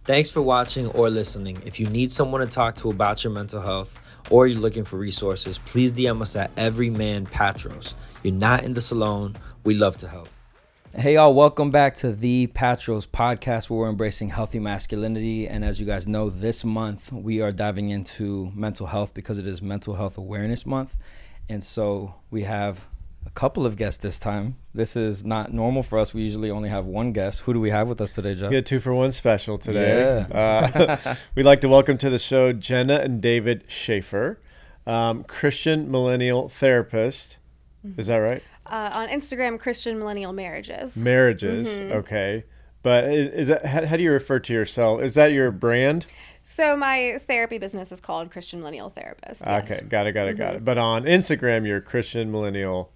Thanks for watching or listening. If you need someone to talk to about your mental health or you're looking for resources, please DM us at Everyman Patros. You're not in this alone. We love to help. Hey y'all, welcome back to the Patros Podcast, where we're embracing healthy masculinity. And as you guys know, this month we are diving into mental health because it is Mental Health Awareness Month. And so we have a couple of guests this time. This is not normal for us. We usually only have one guest. Who do we have with us today, Jeff? We had 2-for-1 special today. Yeah. We'd like to welcome to the show Jenna and David Shaffer, Christian Millennial Therapist. Is that right? On Instagram, Christian Millennial Marriages. Okay. But is that how do you refer to yourself? Is that your brand? So my therapy business is called Christian Millennial Therapist. Yes. Okay, got it. But on Instagram, you're Christian Millennial.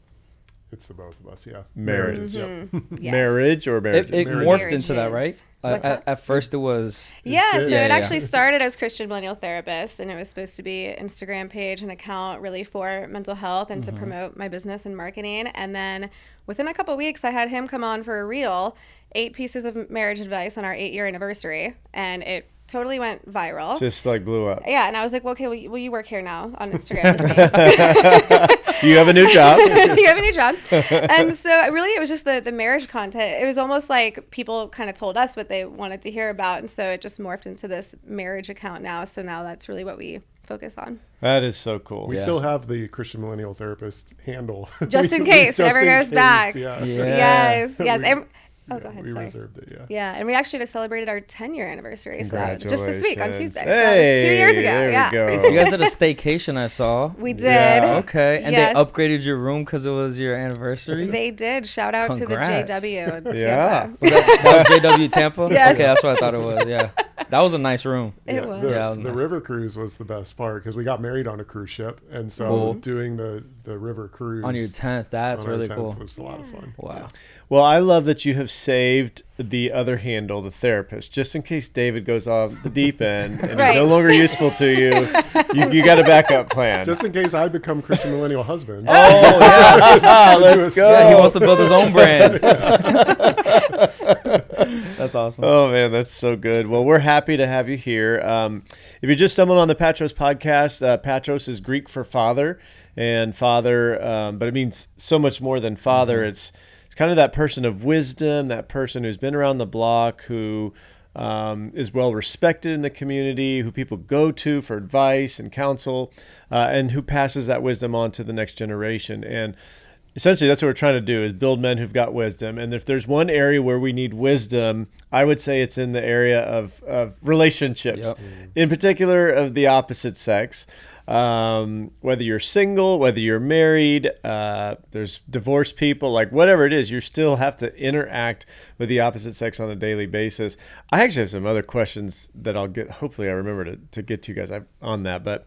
It's the both of us, yeah. Marriages. Yes. Marriage or marriages? It morphed into that, right? At first it was... It actually started as Christian Millennial Therapist, and it was supposed to be an Instagram page, an account really for mental health and to promote my business and marketing. And then within a couple of weeks, I had him come on for a reel, 8 pieces of marriage advice on our 8-year anniversary, and it totally went viral. Just like blew up. Yeah, and I was like, well, okay, will you work here now on Instagram with me? You have a new job. You have a new job. And so really it was just the marriage content. It was almost like people kind of told us what they wanted to hear about. And so it just morphed into this marriage account now. So now that's really what we focus on. That is so cool. We still have the Christian Millennial Therapist handle. Just in case it ever goes back. Yeah. Yes. Go ahead. We sorry. reserved it, yeah. Yeah, and we actually just celebrated our 10-year anniversary. So that was just this week on Tuesday. Hey, so that was 2 years ago. There we go. You guys did a staycation, I saw. We did. Yeah. Okay, and Yes. they upgraded your room because it was your anniversary? They did. Shout out Congrats. to the JW. in Yeah. Tampa. That was JW Tampa? Yes. Okay, that's what I thought it was, yeah. That was a nice room. It was. The, Yeah, that was the nice. river cruise was the best part because we got married on a cruise ship, and so Cool. doing the river cruise On your 10th, that's on our really 10th cool. was a lot of fun. Wow. Well, I love that you have saved the other handle, the therapist, just in case David goes off the deep end and Right. is no longer useful to you. You got a backup plan. Just in case I become Christian Millennial husband. Oh, yeah. Let's go. Yeah, he wants to build his own brand. That's awesome. Oh, man, that's so good. Well, we're happy to have you here. If you just stumbled on the Patros podcast, Patros is Greek for father, and father, but it means so much more than father. It's kind of that person of wisdom, that person who's been around the block, who is well respected in the community, who people go to for advice and counsel, and who passes that wisdom on to the next generation. And essentially, that's what we're trying to do, is build men who've got wisdom. And if there's one area where we need wisdom, I would say it's in the area of relationships, in particular of the opposite sex. Whether you're single, whether you're married, there's divorced people, like whatever it is, you still have to interact with the opposite sex on a daily basis. I actually have some other questions that I'll get. Hopefully I remember to get to you guys on that, but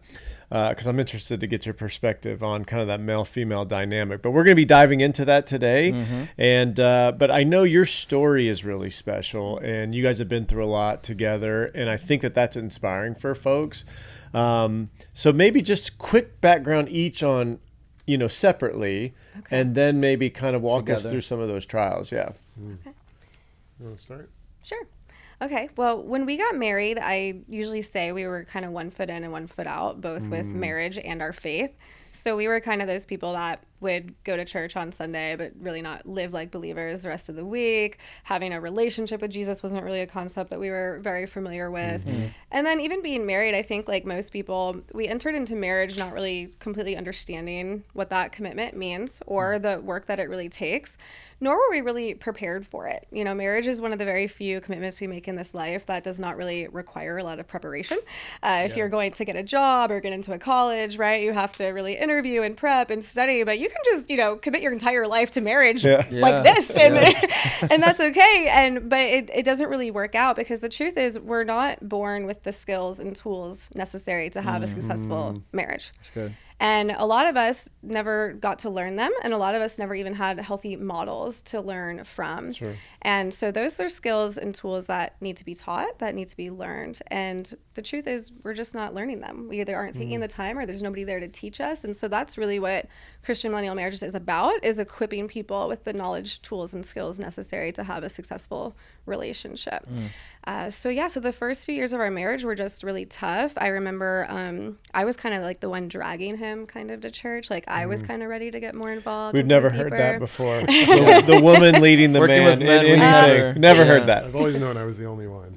because I'm interested to get your perspective on kind of that male-female dynamic. But we're going to be diving into that today. And but I know your story is really special, and you guys have been through a lot together, and I think that that's inspiring for folks. So maybe just quick background each on, separately, and then maybe kind of walk us through some of those trials. Yeah. Okay. You want to start? Sure. Okay. Well, when we got married, I usually say we were kind of 1 foot in and 1 foot out, both with marriage and our faith. So we were kind of those people that would go to church on Sunday, but really not live like believers the rest of the week. Having a relationship with Jesus wasn't really a concept that we were very familiar with. And then even being married, I think like most people, we entered into marriage not really completely understanding what that commitment means or the work that it really takes. Nor were we really prepared for it. Marriage is one of the very few commitments we make in this life that does not really require a lot of preparation. If you're going to get a job or get into a college, right, you have to really interview and prep and study, but you can just, commit your entire life to marriage like this, and that's okay. But it doesn't really work out because the truth is we're not born with the skills and tools necessary to have a successful marriage. That's good. And a lot of us never got to learn them, and a lot of us never even had healthy models to learn from. Sure. And so those are skills and tools that need to be taught, that need to be learned. And the truth is we're just not learning them. We either aren't taking the time or there's nobody there to teach us. And so that's really what Christian Millennial Marriages is about, is equipping people with the knowledge, tools, and skills necessary to have a successful relationship. So the first few years of our marriage were just really tough. I remember I was kind of like the one dragging him kind of to church. Like I was kind of ready to get more involved. We've never heard that before. The woman leading the Working man with men, in we anything. Never heard that. I've always known I was the only one.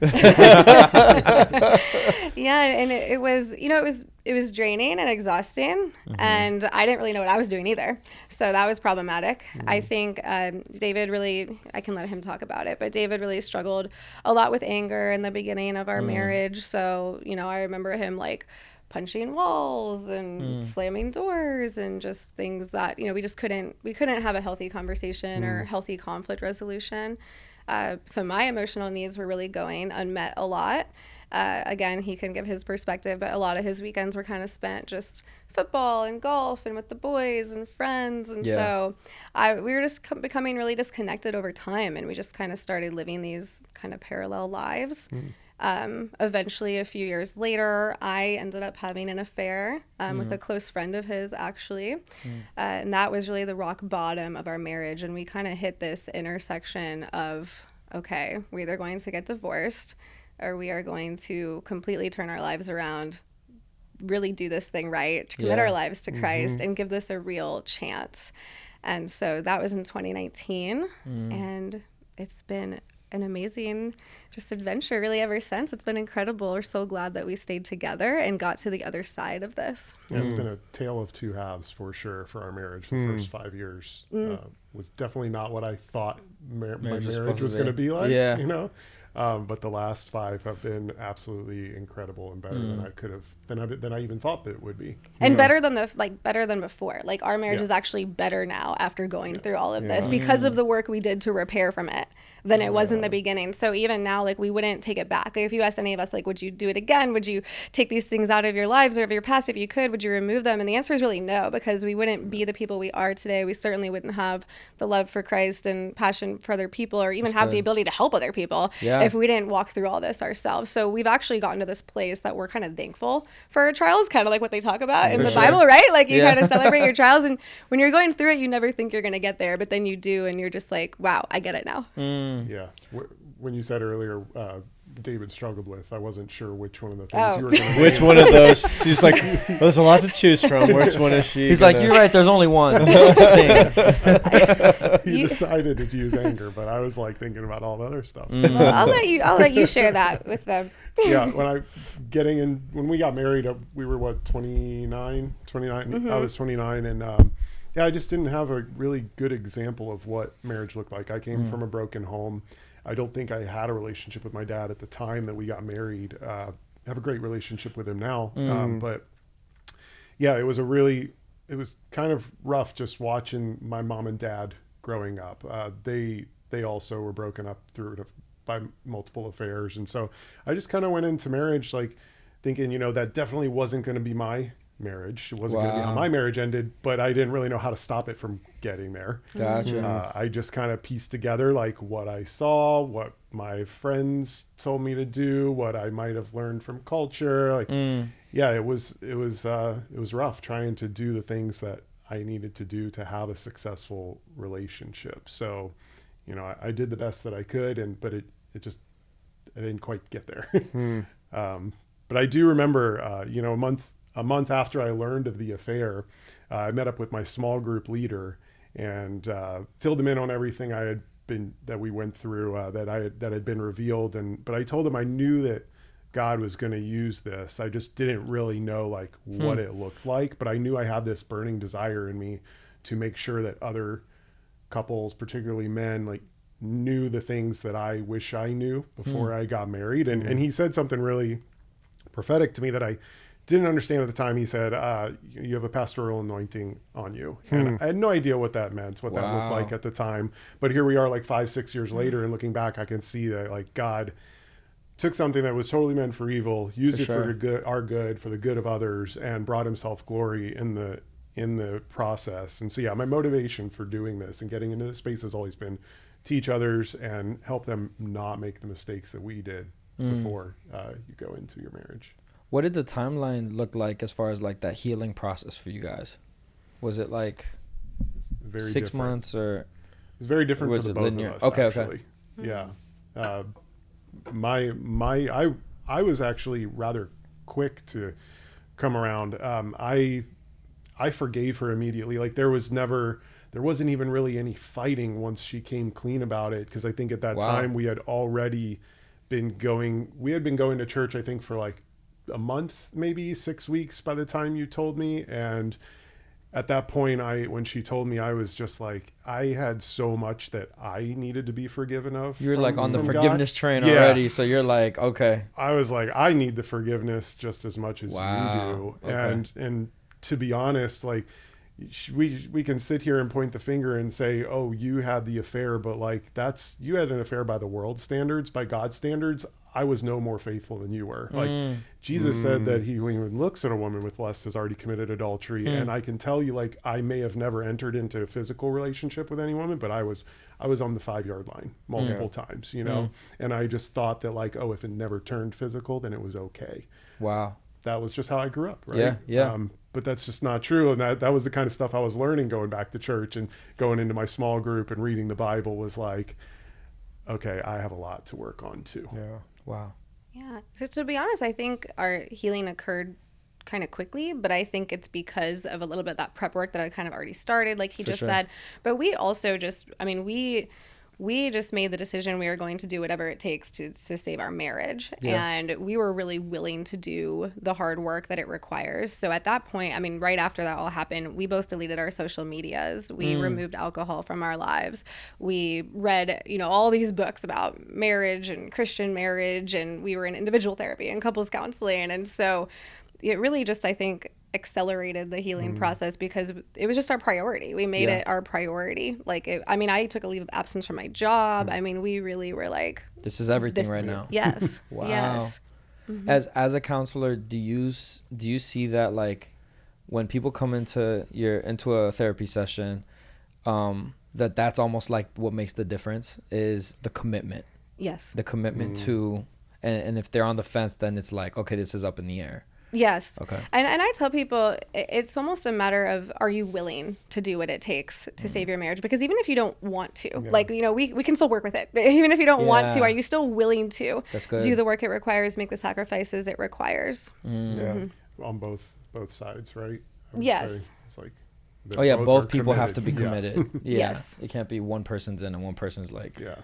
Yeah, and it was, it was draining and exhausting, and I didn't really know what I was doing either. So that was problematic. I think David really, I can let him talk about it, but David really struggled a lot with anger in the beginning of our marriage. So, I remember him like punching walls and slamming doors and just things that, we couldn't have a healthy conversation or healthy conflict resolution. So my emotional needs were really going unmet a lot. Again, he can give his perspective, but a lot of his weekends were kind of spent just football and golf and with the boys and friends. And so we were just becoming really disconnected over time, and we just kind of started living these kind of parallel lives. Eventually, a few years later, I ended up having an affair with a close friend of his, actually. And that was really the rock bottom of our marriage. And we kind of hit this intersection of, okay, we're either going to get divorced or we are going to completely turn our lives around, really do this thing right, to commit our lives to Christ and give this a real chance. And so that was in 2019. And it's been an amazing just adventure really ever since. It's been incredible. We're so glad that we stayed together and got to the other side of this. Yeah, it's been a tale of two halves for sure for our marriage. The first 5 years was definitely not what I thought my marriage was going to be like, but the last 5 have been absolutely incredible and better than I could have, than I even thought that it would be. And better than before. Like our marriage is actually better now after going through all of this because of the work we did to repair from it than it was in the beginning. So even now, like we wouldn't take it back. Like if you asked any of us, like, would you do it again? Would you take these things out of your lives or of your past? If you could, would you remove them? And the answer is really no, because we wouldn't be the people we are today. We certainly wouldn't have the love for Christ and passion for other people, or even have the ability to help other people if we didn't walk through all this ourselves. So we've actually gotten to this place that we're kind of thankful for our trials, kind of like what they talk about in the Bible, right? Like you kind of celebrate your trials, and when you're going through it, you never think you're going to get there, but then you do, and you're just like, wow, I get it now. Yeah. When you said earlier, David struggled with, I wasn't sure which one of the things you were going to Which one of those? He's like, well, there's a lot to choose from. Which one is she? He's like, you're right. There's only one thing. He decided to use anger, but I was like thinking about all the other stuff. Well, I'll let you share that with them. Yeah, when we got married, we were 29. I was 29, and I just didn't have a really good example of what marriage looked like. I came from a broken home. I don't think I had a relationship with my dad at the time that we got married. I have a great relationship with him now, but yeah, it was kind of rough just watching my mom and dad growing up. They also were broken up by multiple affairs, and so I just kind of went into marriage like thinking, that definitely wasn't going to be my marriage. It wasn't going to be how my marriage ended, but I didn't really know how to stop it from getting there. Gotcha. I just kind of pieced together like what I saw, what my friends told me to do, what I might have learned from culture. Like, it was rough trying to do the things that I needed to do to have a successful relationship. So, I did the best that I could, but I didn't quite get there. But I do remember, a month after I learned of the affair, I met up with my small group leader and filled him in on everything that we went through, that had been revealed. But I told him I knew that God was going to use this. I just didn't really know like what it looked like, but I knew I had this burning desire in me to make sure that other couples, particularly men, like knew the things that I wish I knew before I got married. And he said something really prophetic to me that I didn't understand at the time. He said, you have a pastoral anointing on you. And I had no idea what that meant, what that looked like at the time. But here we are like 5-6 years later, and looking back, I can see that like God took something that was totally meant for evil, used it for our good, for the good of others, and brought himself glory in the process. And so, yeah, my motivation for doing this and getting into this space has always been teach others and help them not make the mistakes that we did before you go into your marriage. What did the timeline look like as far as like that healing process for you guys? Was it like very 6 different. months or It's very different was for the it both linear? of us. Okay, actually. Yeah. I was actually rather quick to come around. I forgave her immediately. Like there wasn't even really any fighting once she came clean about it. Cause I think at that time we had already been going to church, I think for like a month, maybe 6 weeks by the time you told me. And at that point, when she told me, I was just like, I had so much that I needed to be forgiven of. you were like on the from forgiveness God. train Yeah. already, so you're like, okay. I was like, I need the forgiveness just as much as you do. Okay. And to be honest, like we can sit here and point the finger and say, oh, you had the affair, but like you had an affair by the world standards, by God's standards. I was no more faithful than you were. Like Jesus said that he who even looks at a woman with lust has already committed adultery. And I can tell you, like, I may have never entered into a physical relationship with any woman, but I was on the 5-yard line multiple times, you know? And I just thought that like, oh, if it never turned physical, then it was okay. Wow. That was just how I grew up. Right. Yeah. But that's just not true. And that was the kind of stuff I was learning going back to church and going into my small group and reading the Bible was like, okay, I have a lot to work on too. Yeah. Wow. Yeah. So to be honest, I think our healing occurred kind of quickly, but I think it's because of a little bit of that prep work that I kind of already started, like he just said. But we also just, I mean, we just made the decision we were going to do whatever it takes to save our marriage. Yeah. And we were really willing to do the hard work that it requires. So at that point, I mean, right after that all happened, we both deleted our social medias. We removed alcohol from our lives. We read, all these books about marriage and Christian marriage, and we were in individual therapy and couples counseling. And so it really just, I think, accelerated the healing process because it was just our priority. We made it our priority. Like, I took a leave of absence from my job. I mean, we really were like, this is everything right now. Yes. Wow. Yes. As a counselor, do you see that, like, when people come into a therapy session, that's almost like what makes the difference is the commitment. Yes. The commitment to, and if they're on the fence, then it's like, okay, this is up in the air. Yes. Okay. And I tell people it's almost a matter of, are you willing to do what it takes to save your marriage? Because even if you don't want to, like, we can still work with it. But even if you don't want to, are you still willing to do the work it requires, make the sacrifices it requires? Yeah. On both sides, right? I would Yes. say. It's like both people have to be committed. Yeah. Yes. It can't be one person's in and one person's like, Yeah.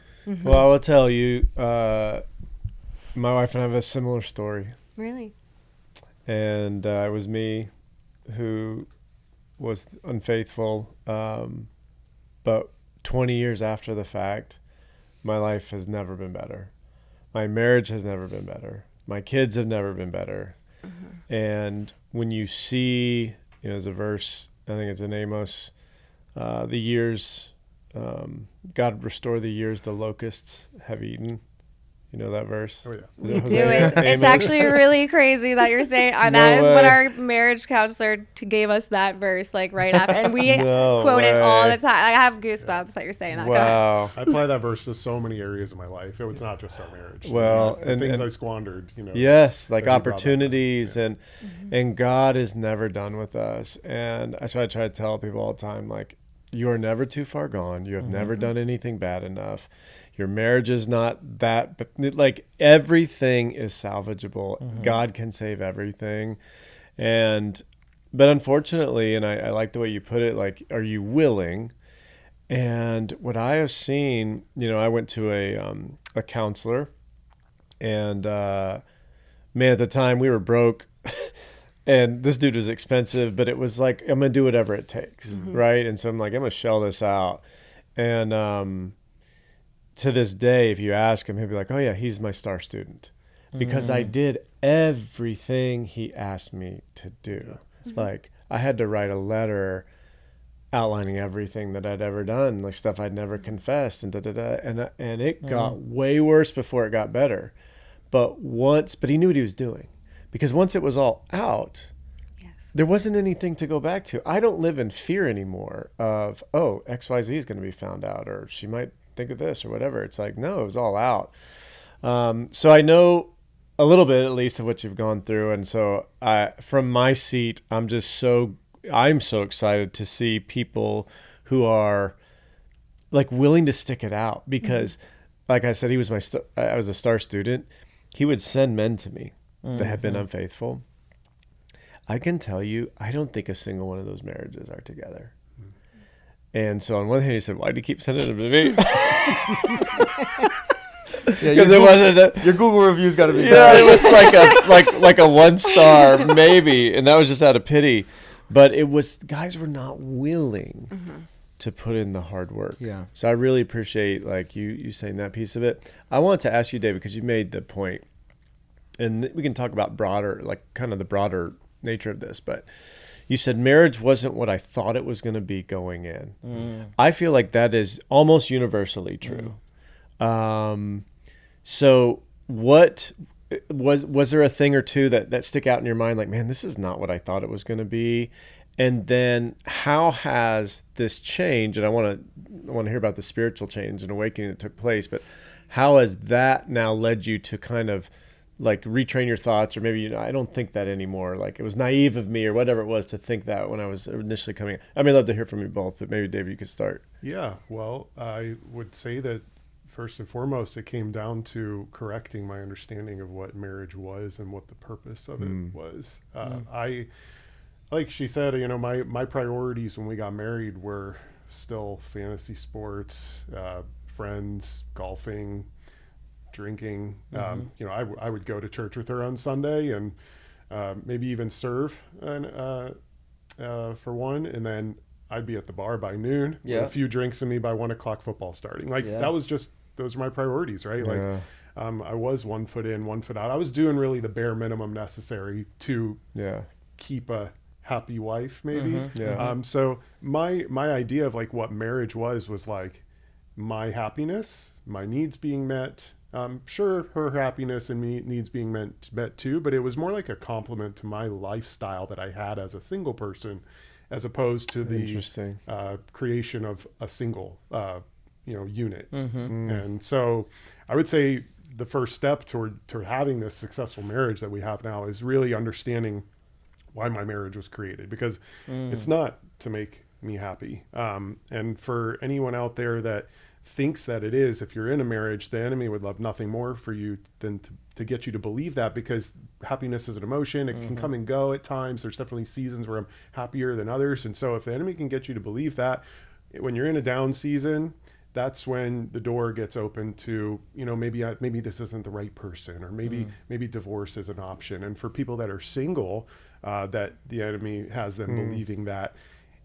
Well, I will tell you, my wife and I have a similar story. Really? And it was me who was unfaithful. But 20 years after the fact, my life has never been better. My marriage has never been better. My kids have never been better. And when you see, there's a verse, I think it's in Amos, the years, God restore the years the locusts have eaten. You know that verse? Oh, yeah. We do. It's actually really crazy that you're saying that is what our marriage counselor gave us that verse, like right after. And we quote it all the time. I have goosebumps that you're saying that. Wow. I apply that verse to so many areas of my life. It was not just our marriage. Well, the things I squandered, Yes, like opportunities and God is never done with us. And so I try to tell people all the time, like, you are never too far gone. You have never done anything bad enough. Your marriage is not that, but like everything is salvageable. God can save everything. But unfortunately, and I like the way you put it, like, are you willing? And what I have seen, I went to a counselor, and man, at the time we were broke. And this dude was expensive, but it was like, I'm going to do whatever it takes. Right. And so I'm like, I'm going to shell this out. And, to this day, if you ask him, he'll be like, oh yeah, he's my star student because I did everything he asked me to do. Like, I had to write a letter outlining everything that I'd ever done, like stuff I'd never confessed and and it got way worse before it got better. But he knew what he was doing, because once it was all out, there wasn't anything to go back to. I don't live in fear anymore of, oh, XYZ is going to be found out, or she might think of this or whatever. It's like, no, it was all out. So I know a little bit, at least, of what you've gone through. And so from my seat, I'm so excited to see people who are like willing to stick it out because, like I said, I was a star student. He would send men to me that had been unfaithful. I can tell you, I don't think a single one of those marriages are together. And so on one hand, he said, "Why do you keep sending them to me?" Because it wasn't your Google reviews got to be bad. It was like a 1 star maybe, and that was just out of pity. But it was guys were not willing to put in the hard work. Yeah. So I really appreciate like you saying that piece of it. I want to ask you, David, because you made the point, and we can talk about broader, like kind of the broader nature of this, but you said marriage wasn't what I thought it was going to be going in. I feel like that is almost universally true. So what was there a thing or two that stick out in your mind? Like, man, this is not what I thought it was going to be. And then how has this changed? And I want to hear about the spiritual change and awakening that took place, but how has that now led you to kind of like retrain your thoughts, or maybe, I don't think that anymore. Like it was naive of me or whatever it was to think that when I was initially coming. I mean, I'd love to hear from you both, but maybe David, you could start. Yeah. Well, I would say that first and foremost, it came down to correcting my understanding of what marriage was and what the purpose of it was. Like she said, my priorities when we got married were still fantasy sports, friends, golfing, drinking. I would go to church with her on Sunday and maybe even serve for one, and then I'd be at the bar by noon with a few drinks in me by 1 o'clock, football starting. Those are my priorities, right? I was 1 foot in, 1 foot out. I was doing really the bare minimum necessary to keep a happy wife, maybe. So my idea of like what marriage was like my happiness, my needs being met. Sure, her happiness and me needs being met too, but it was more like a compliment to my lifestyle that I had as a single person, as opposed to the creation of a single unit. And so I would say the first step toward having this successful marriage that we have now is really understanding why my marriage was created, because it's not to make me happy. And for anyone out there that thinks that it is, if you're in a marriage, the enemy would love nothing more for you than to get you to believe that, because happiness is an emotion. It can come and go at times. There's definitely seasons where I'm happier than others. And so if the enemy can get you to believe that, when you're in a down season, that's when the door gets open to, maybe this isn't the right person, or maybe divorce is an option. And for people that are single, that the enemy has them believing that.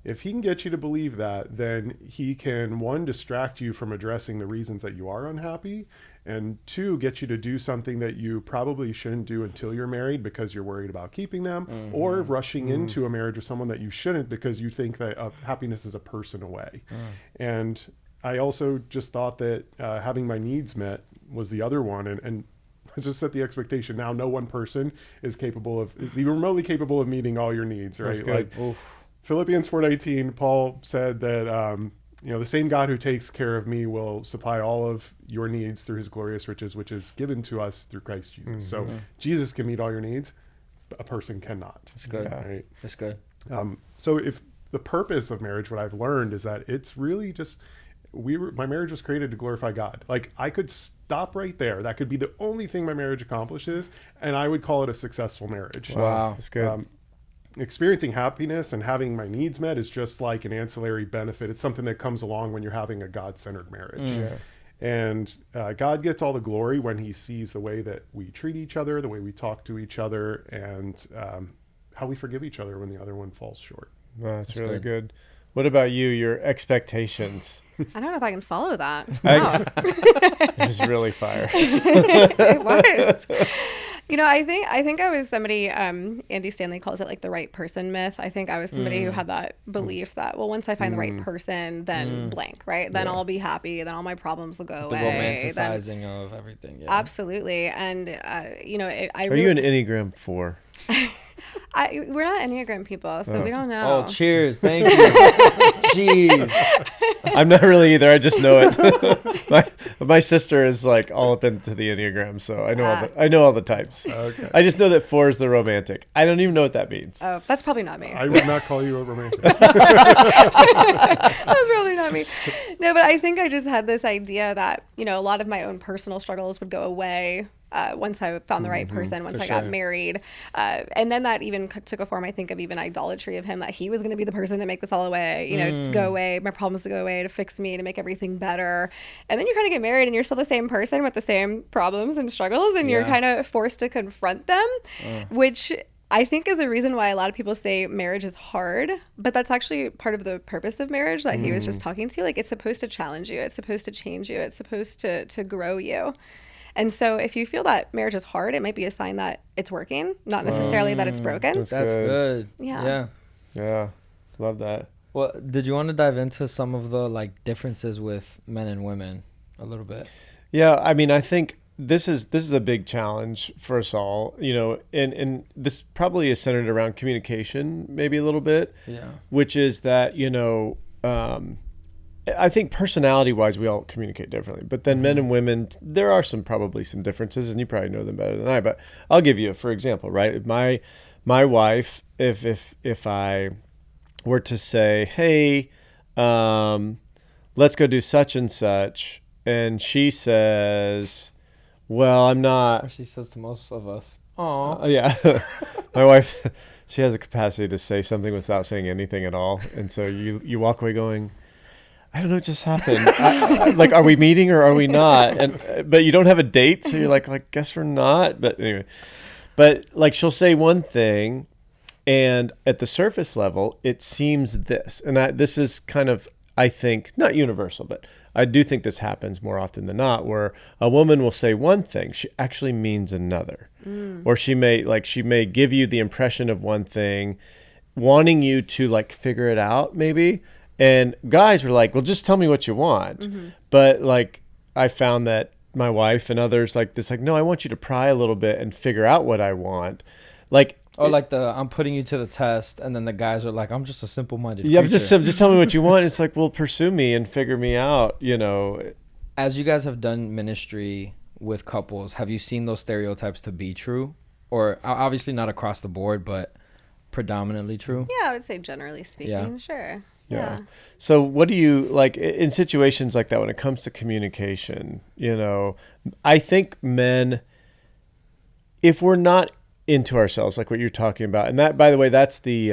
If he can get you to believe that, then he can, 1, distract you from addressing the reasons that you are unhappy, and 2, get you to do something that you probably shouldn't do until you're married because you're worried about keeping them, or rushing into a marriage with someone that you shouldn't because you think that happiness is a person away. And I also just thought that having my needs met was the other one. And let's just set the expectation now. No one person is even remotely capable of meeting all your needs, right? Like Philippians 4:19, Paul said that, the same God who takes care of me will supply all of your needs through his glorious riches, which is given to us through Christ Jesus. So Jesus can meet all your needs, but a person cannot. That's good. Right? That's good. So if the purpose of marriage, what I've learned is that it's really just, my marriage was created to glorify God. Like I could stop right there. That could be the only thing my marriage accomplishes, and I would call it a successful marriage. Wow. That's good. Experiencing happiness and having my needs met is just like an ancillary benefit. It's something that comes along when you're having a God-centered marriage. And God gets all the glory when he sees the way that we treat each other, the way we talk to each other, and how we forgive each other when the other one falls short. That's really good. What about you, your expectations? I don't know if I can follow that. It was really fire. It was. I think I was somebody, Andy Stanley calls it like the right person myth. I think I was somebody who had that belief that, well, once I find the right person, then blank, right? Then I'll be happy. Then all my problems will go away. The romanticizing of everything. Yeah. Absolutely. And, Are you an Enneagram 4? We're not Enneagram people, so we don't know. Oh, cheers. Thank you. Jeez. I'm not really either. I just know it. my sister is like all up into the Enneagram, so I know all the types. Okay. I just know that 4 is the romantic. I don't even know what that means. Oh, that's probably not me. I would not call you a romantic. That's probably not me. No, but I think I just had this idea that, a lot of my own personal struggles would go away once I found the right person, once I got married. And then that even took a form, I think, of even idolatry of him, that he was going to be the person to make this all away, to go away, my problems to go away, to fix me, to make everything better. And then you kind of get married and you're still the same person with the same problems and struggles, and you're kind of forced to confront them, which I think is a reason why a lot of people say marriage is hard, but that's actually part of the purpose of marriage that he was just talking to you. Like, it's supposed to challenge you. It's supposed to change you. It's supposed to grow you. And so if you feel that marriage is hard, it might be a sign that it's working, not necessarily that it's broken. That's good. Yeah. Yeah. Love that. Well, did you want to dive into some of the differences with men and women a little bit? Yeah, I mean, I think this is a big challenge for us all, and this probably is centered around communication, maybe a little bit. Yeah. Which is that, I think personality-wise, we all communicate differently. But then men and women, there are probably some differences, and you probably know them better than I. But I'll give you, for example, right? My wife, if I were to say, hey, let's go do such and such, and she says, well, I'm not. She says to most of us, "Oh, yeah." My wife, she has a capacity to say something without saying anything at all, and so you walk away going, I don't know what just happened. Are we meeting or are we not? But you don't have a date, so you're like, guess we're not. But anyway, she'll say one thing, and at the surface level, it seems this, and this is kind of, I think, not universal, but I do think this happens more often than not, where a woman will say one thing, she actually means another, or she may give you the impression of one thing, wanting you to figure it out, maybe. And guys were like, well, just tell me what you want. But I found that my wife and others no, I want you to pry a little bit and figure out what I want. I'm putting you to the test, and then the guys are like, I'm just a simple-minded yeah, creature. just tell me what you want. It's like, well, pursue me and figure me out, As you guys have done ministry with couples, have you seen those stereotypes to be true? Or obviously not across the board, but predominantly true? Yeah, I would say generally speaking, sure. Yeah. So what do you in situations like that when it comes to communication? I think men, if we're not into ourselves, like what you're talking about, and that, by the way, that's the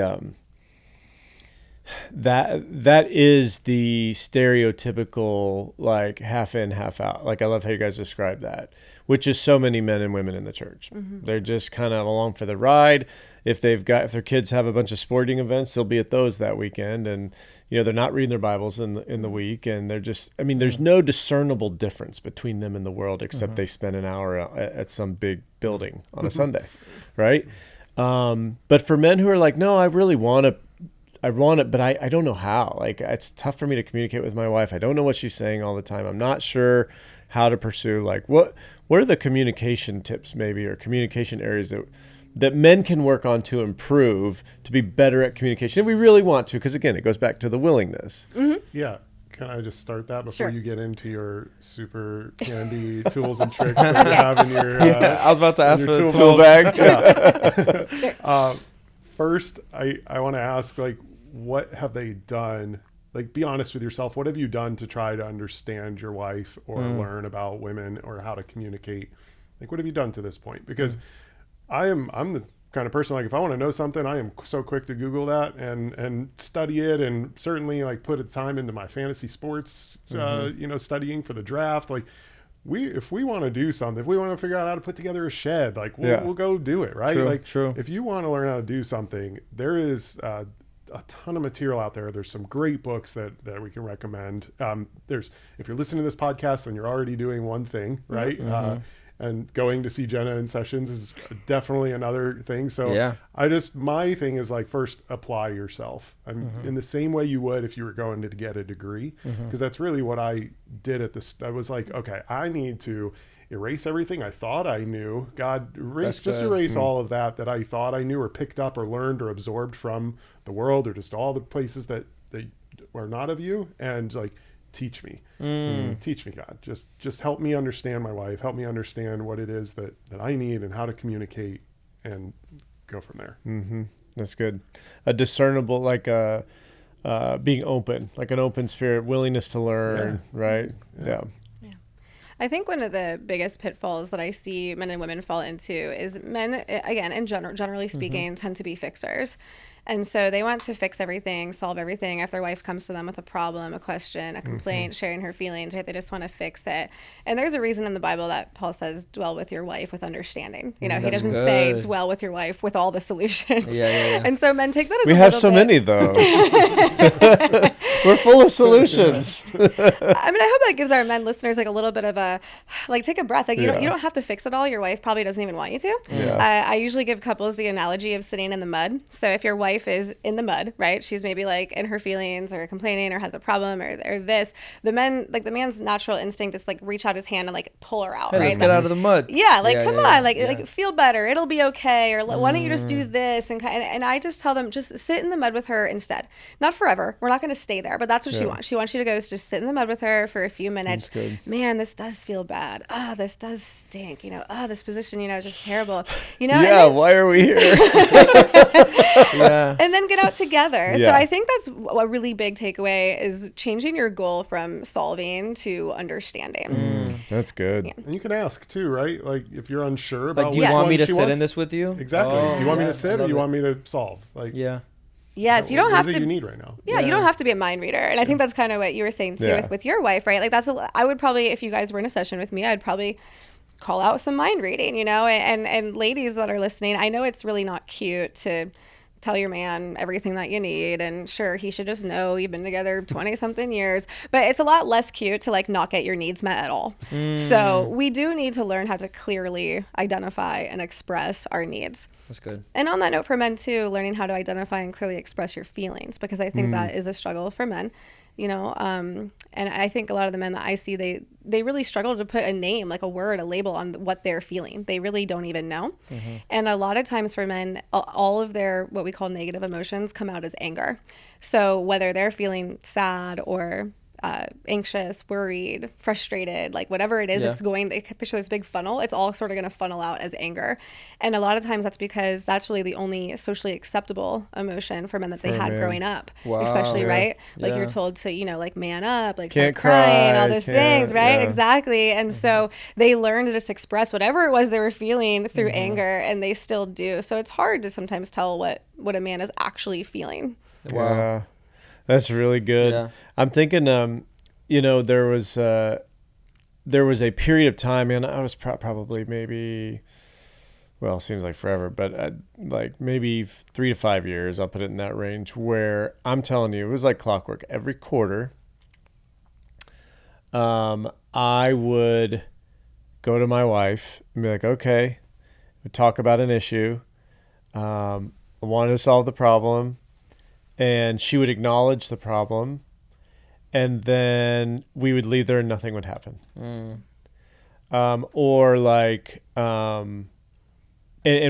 that is the stereotypical half in, half out. I love how you guys describe that, which is so many men and women in the church. They're just kind of along for the ride. If their kids have a bunch of sporting events, they'll be at those that weekend, and they're not reading their Bibles in the week, and they're just, there's no discernible difference between them and the world except they spend an hour at some big building on a Sunday, right? But for men who are like, no, I really want it, but I don't know how. It's tough for me to communicate with my wife. I don't know what she's saying all the time. I'm not sure how to pursue. What are the communication tips maybe, or communication areas that men can work on to improve, to be better at communication if we really want to? Because again, it goes back to the willingness. Yeah. Can I just start that before Sure. you get into your super handy tools and tricks that you have in your I was about to ask for the tool bag. Yeah. First, I want to ask, what have they done? Be honest with yourself. What have you done to try to understand your wife or learn about women or how to communicate? What have you done to this point? Because I'm the kind of person, if I want to know something, I am so quick to Google that and study it, and certainly put a time into my fantasy sports, studying for the draft. If we want to do something, if we want to figure out how to put together a shed, we'll go do it, right? True. If you want to learn how to do something, there is a ton of material out there. There's some great books that we can recommend. If you're listening to this podcast, then you're already doing one thing, right? and going to see Jenna in sessions is definitely another thing. So Yeah. my thing is like, first apply yourself. I'm in the same way you would if you were going to get a degree, because that's really what I did at this. I was like, okay, I need to erase everything I thought I knew. God, erase all of that I thought I knew or picked up or learned or absorbed from the world, or just all the places that are not of you, and like, teach me, God. Just help me understand my wife. Help me understand what it is that I need and how to communicate, and go from there. That's good. A discernible, like being open, like an open spirit, willingness to learn, right? Yeah. I think one of the biggest pitfalls that I see men and women fall into is men, again, in generally speaking, tend to be fixers. And so they want to fix everything, solve everything. If their wife comes to them with a problem, a question, a complaint, sharing her feelings, right? They just want to fix it. And there's a reason in the Bible that Paul says, dwell with your wife with understanding. You know, he doesn't say dwell with your wife with all the solutions. Yeah. And so men take that as we have so many, though. We're full of solutions. I mean, I hope that gives our men listeners like a little bit of a, like, take a breath. Like, you don't have to fix it all. Your wife probably doesn't even want you to. I usually give couples the analogy of sitting in the mud. So if your wife is in the mud, right? She's maybe like in her feelings or complaining or has a problem or this. The man's natural instinct is like reach out his hand and like pull her out, Hey, right? let's get out of the mud. Yeah, like come on, like feel better. It'll be okay. Or why don't you just do this? And I just tell them, just sit in the mud with her instead. Not forever. We're not going to stay there, but that's what she wants. She wants you to go just sit in the mud with her for a few minutes. Man, this does feel bad. Oh, this does stink. You know, this position, is just terrible. You know. Yeah. Why are we here? And then get out together. So I think that's a really big takeaway, is changing your goal from solving to understanding. That's good. Yeah. And you can ask too, right? Like, if you're unsure about Like, do you want me to sit wants, in this with you? Exactly. Do you want me to sit, or do you want me to solve? Like, Yes, you don't have to. You need right now. Yeah, you don't have to be a mind reader, and I think that's kind of what you were saying too with your wife, right? Like I would probably, if you guys were in a session with me, I'd probably call out some mind reading, and ladies that are listening, I know it's really not cute to tell your man everything that you need, and sure, he should just know you've been together 20 something years, but it's a lot less cute to like not get your needs met at all. So we do need to learn how to clearly identify and express our needs. That's good. And on that note, for men too, learning how to identify and clearly express your feelings, because I think that is a struggle for men, and I think a lot of the men that I see, they really struggle to put a name, like a word, a label on what they're feeling. They really don't even know. And a lot of times for men, all of their what we call negative emotions come out as anger. So whether they're feeling sad or anxious, worried, frustrated, like whatever it is, it's going, they picture this big funnel, it's all sort of going to funnel out as anger. And a lot of times that's because that's really the only socially acceptable emotion for men that they had growing up. Especially, right? Like you're told to, like man up, like Can't start crying, cry, all those things, right? Exactly. And so they learned to just express whatever it was they were feeling through anger, and they still do. So it's hard to sometimes tell what a man is actually feeling. Wow. Yeah. That's really good. Yeah. I'm thinking, there was a period of time, and I was probably maybe, well, it seems like forever, but like maybe 3 to 5 years, I'll put it in that range, where I'm telling you, it was like clockwork. Every quarter, I would go to my wife and be like, okay, we'd talk about an issue. I wanted to solve the problem. And she would acknowledge the problem, and then we would leave there and nothing would happen. And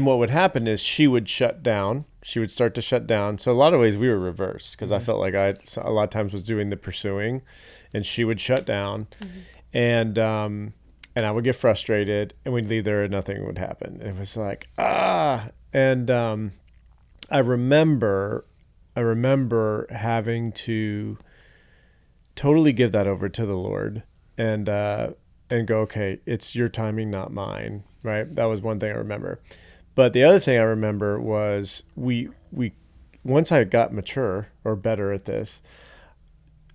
what would happen is she would shut down. She would start to shut down. So a lot of ways we were reversed, because I felt like I a lot of times was doing the pursuing, and she would shut down, and I would get frustrated, and we'd leave there and nothing would happen. And it was like, and I remember having to totally give that over to the Lord and go, okay, it's your timing, not mine. Right. That was one thing I remember. But the other thing I remember was we once I got mature or better at this,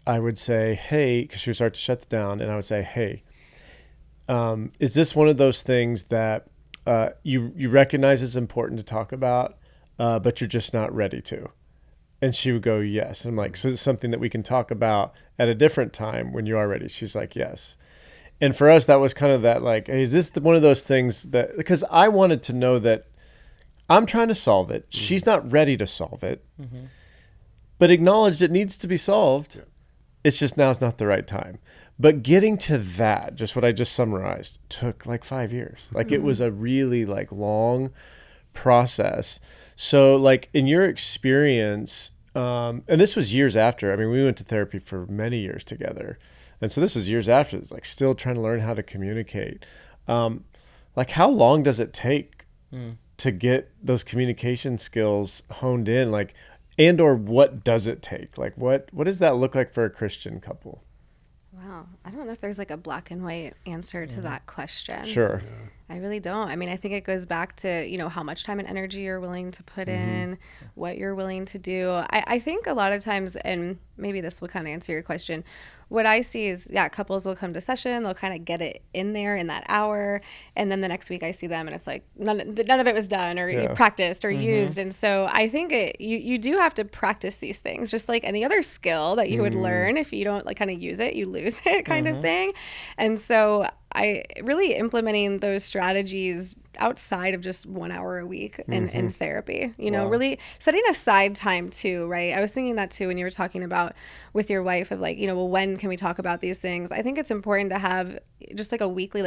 I would say, hey, because she would start to shut it down, and I would say, hey, is this one of those things that you recognize is important to talk about, but you're just not ready to? And she would go, yes. And I'm like, so it's something that we can talk about at a different time when you are ready. She's like, yes. And for us, that was kind of that, like, hey, is this one of those things that, because I wanted to know that I'm trying to solve it. She's not ready to solve it, but acknowledged it needs to be solved. Yeah. It's just now's not the right time. But getting to that, just what I just summarized, took like 5 years. Like it was a really like long process. So like in your experience, and this was years after, I mean, we went to therapy for many years together. And so this was years after, it's like still trying to learn how to communicate. Like how long does it take to get those communication skills honed in? Like, and or what does it take? Like what does that look like for a Christian couple? Wow. I don't know if there's like a black and white answer to that question. Sure. I really don't. I mean, I think it goes back to, you know, how much time and energy you're willing to put in, what you're willing to do. I think a lot of times, and maybe this will kind of answer your question, what I see is, couples will come to session, they'll kind of get it in there in that hour, and then the next week I see them and it's like none of it was done or practiced or used. And so I think you do have to practice these things, just like any other skill that you would learn. If you don't like kind of use it, you lose it kind of thing. And so I really implementing those strategies outside of just 1 hour a week in therapy, you know, really setting aside time too, right? I was thinking that too when you were talking about with your wife of like, you know, well, when can we talk about these things? I think it's important to have just like a weekly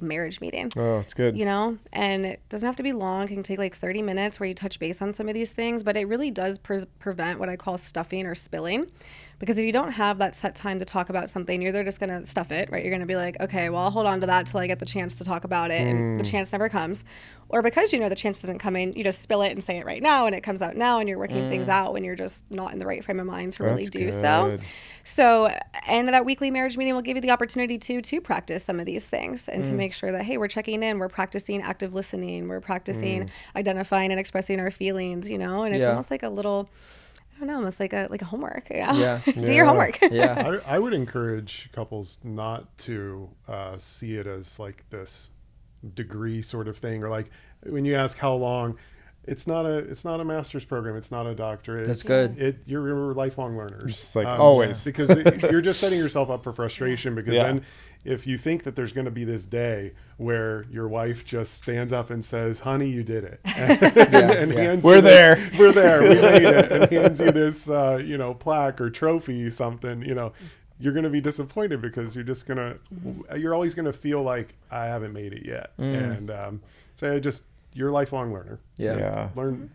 marriage meeting. Oh, it's good. You know, and it doesn't have to be long. It can take like 30 minutes where you touch base on some of these things, but it really does prevent what I call stuffing or spilling. Because if you don't have that set time to talk about something, you're either just going to stuff it, right? You're going to be like, okay, well, I'll hold on to that till I get the chance to talk about it. And the chance never comes. Or because you know the chance isn't coming, you just spill it and say it right now. And it comes out now and you're working things out when you're just not in the right frame of mind to really do so. So, and that weekly marriage meeting will give you the opportunity to practice some of these things and to make sure that, hey, we're checking in, we're practicing active listening, we're practicing identifying and expressing our feelings, you know, and it's almost like a little, I don't know, almost like a homework. You know? Yeah. Do your homework. Yeah. I would encourage couples not to see it as like this degree sort of thing, or like when you ask how long, it's not a master's program, it's not a doctorate. That's good. You're lifelong learners. Just like always. Because you're just setting yourself up for frustration, because then if you think that there's going to be this day where your wife just stands up and says, honey, you did it. And hands we're there. We're there. We made it. And hands you this, plaque or trophy, something, you know, you're going to be disappointed because you're always going to feel like I haven't made it yet. And you're a lifelong learner. Yeah. Learn,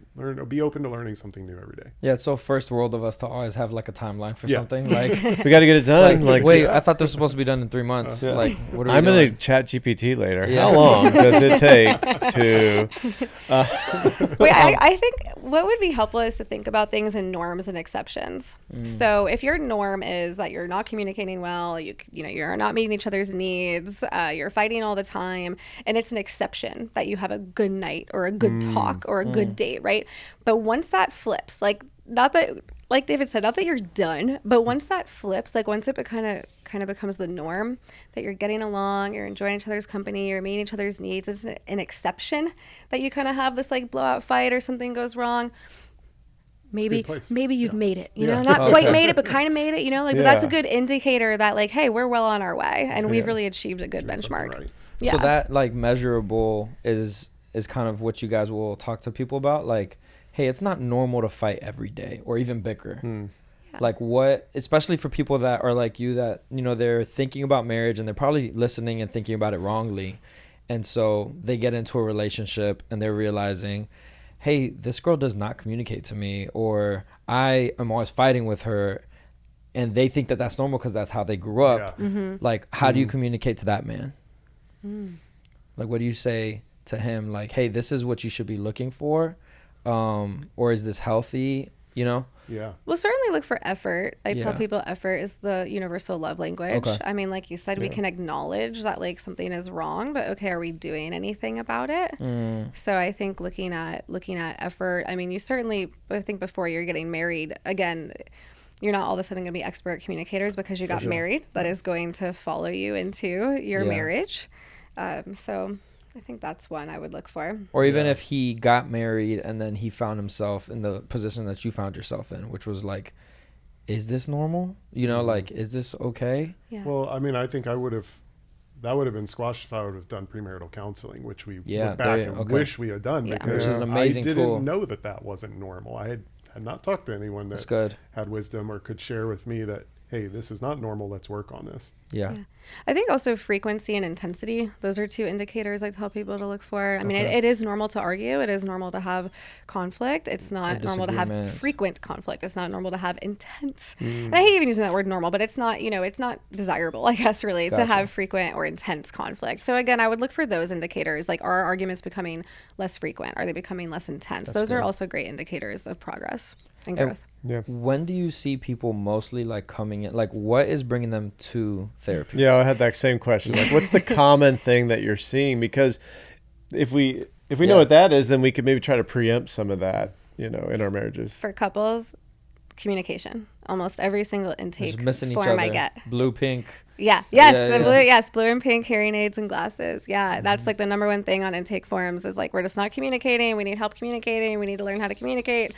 be open to learning something new every day. Yeah, it's so first world of us to always have like a timeline for something. Like we got to get it done. Like wait, I thought this was supposed to be done in 3 months. Like, what are we I'm doing? going to chat GPT later. Yeah. How long does it take to... Wait, I think what would be helpful is to think about things in norms and exceptions. So if your norm is that you're not communicating well, you're not meeting each other's needs, you're fighting all the time, and it's an exception that you have a good night or a good talk or a good date, right? But once that flips, like not that, like David said, not that you're done, but once that flips, like once it kind of becomes the norm that you're getting along, you're enjoying each other's company, you're meeting each other's needs, it's an exception that you kind of have this like blowout fight or something goes wrong. Maybe you've made it, you know, not quite made it, but kind of made it, you know, like, but that's a good indicator that like, hey, we're well on our way and we've really achieved a good benchmark. Right. So that like measurable is kind of what you guys will talk to people about. Like, hey, it's not normal to fight every day or even bicker. Like what, especially for people that are like you, that, you know, they're thinking about marriage and they're probably listening and thinking about it wrongly. And so they get into a relationship and they're realizing, hey, this girl does not communicate to me, or I am always fighting with her. And they think that that's normal because that's how they grew up. Like, how do you communicate to that man? Like, what do you say to him? Like, hey, this is what you should be looking for. Or is this healthy? You know? Yeah. Well, certainly look for effort. I tell people effort is the universal love language. Okay. I mean, like you said, we can acknowledge that like something is wrong, but okay, are we doing anything about it? So I think looking at effort, I mean, you certainly, I think before you're getting married, again, you're not all of a sudden going to be expert communicators because you got married. That is going to follow you into your marriage. So I think that's one I would look for. Or even if he got married and then he found himself in the position that you found yourself in, which was like, is this normal? You know, like, is this okay? Yeah. Well, I mean, I think I would have that would have been squashed if I would have done premarital counseling, which we Yeah, look back and okay. wish we had done Yeah. because Which is an amazing I didn't tool. know that wasn't normal. I had not talked to anyone That's that good. had wisdom or could share with me that, hey, this is not normal. Let's work on this. Yeah. I think also frequency and intensity, those are two indicators I tell people to look for. I mean, Okay. it is normal to argue. It is normal to have conflict. It's not normal to have disagreements. frequent conflict. It's not normal to have intense. And I hate even using that word normal, but it's not, it's not desirable, I guess, really, to Gotcha. have frequent or intense conflict. So again, I would look for those indicators. Like, are our arguments becoming less frequent? Are they becoming less intense? Those are good. also great indicators of progress and And- growth. Yeah. When do you see people mostly like coming in? Like, what is bringing them to therapy? Yeah, I had that same question. Like, what's the common thing that you're seeing? Because if we know Yeah. what that is, then we could maybe try to preempt some of that, in our marriages. For couples, communication. Almost every single They're intake just missing each form other. I get. Blue, pink. Yeah. Yes. Yeah, the yeah. blue. Yes. Blue and pink hearing aids and glasses. Yeah. That's like the number one thing on intake forms is like, we're just not communicating. We need help communicating. We need to learn how to communicate.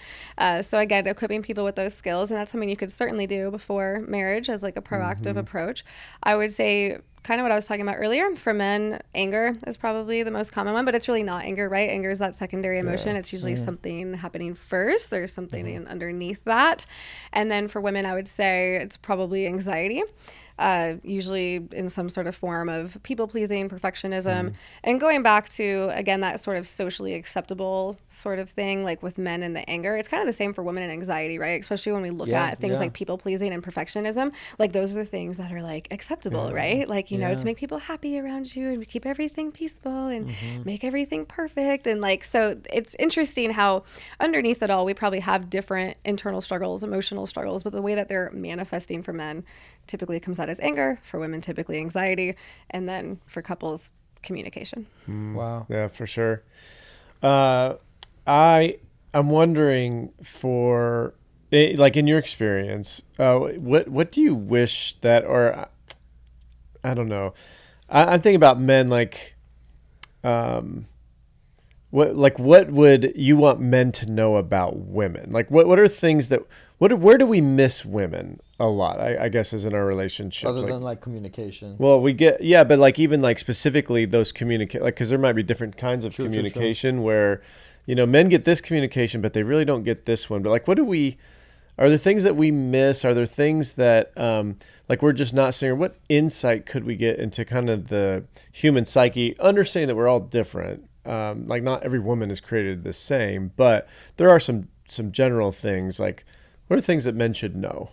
So again, equipping people with those skills. And that's something you could certainly do before marriage as like a proactive approach. I would say kind of what I was talking about earlier. For men, anger is probably the most common one, but it's really not anger, right? Anger is that secondary emotion. It's usually something happening first. There's something underneath that. And then for women, I would say it's probably anxiety. Usually in some sort of form of people pleasing, perfectionism, and going back to, again, that sort of socially acceptable sort of thing, like with men and the anger. It's kind of the same for women and anxiety, right? Especially when we look Yeah, at things yeah. like people pleasing and perfectionism. Like those are the things that are like acceptable, right? Like, Yeah. to make people happy around you and keep everything peaceful and make everything perfect. And like, so it's interesting how underneath it all, we probably have different internal struggles, emotional struggles, but the way that they're manifesting for men typically comes out as anger, for women typically anxiety, and then for couples, communication. Wow. Yeah, for sure. I'm wondering like in your experience, what do you wish that, or I don't know. I'm thinking about men like, what would you want men to know about women? Like what are things that, where do we miss women a lot? I guess is in our relationships. Other than like communication. Well, but like even like specifically those because there might be different kinds of communication where, men get this communication, but they really don't get this one. But like, are there things that we miss? Are there things that like we're just not seeing? Or what insight could we get into kind of the human psyche, understanding that we're all different? Like not every woman is created the same, but there are some general things. Like, what are things that men should know?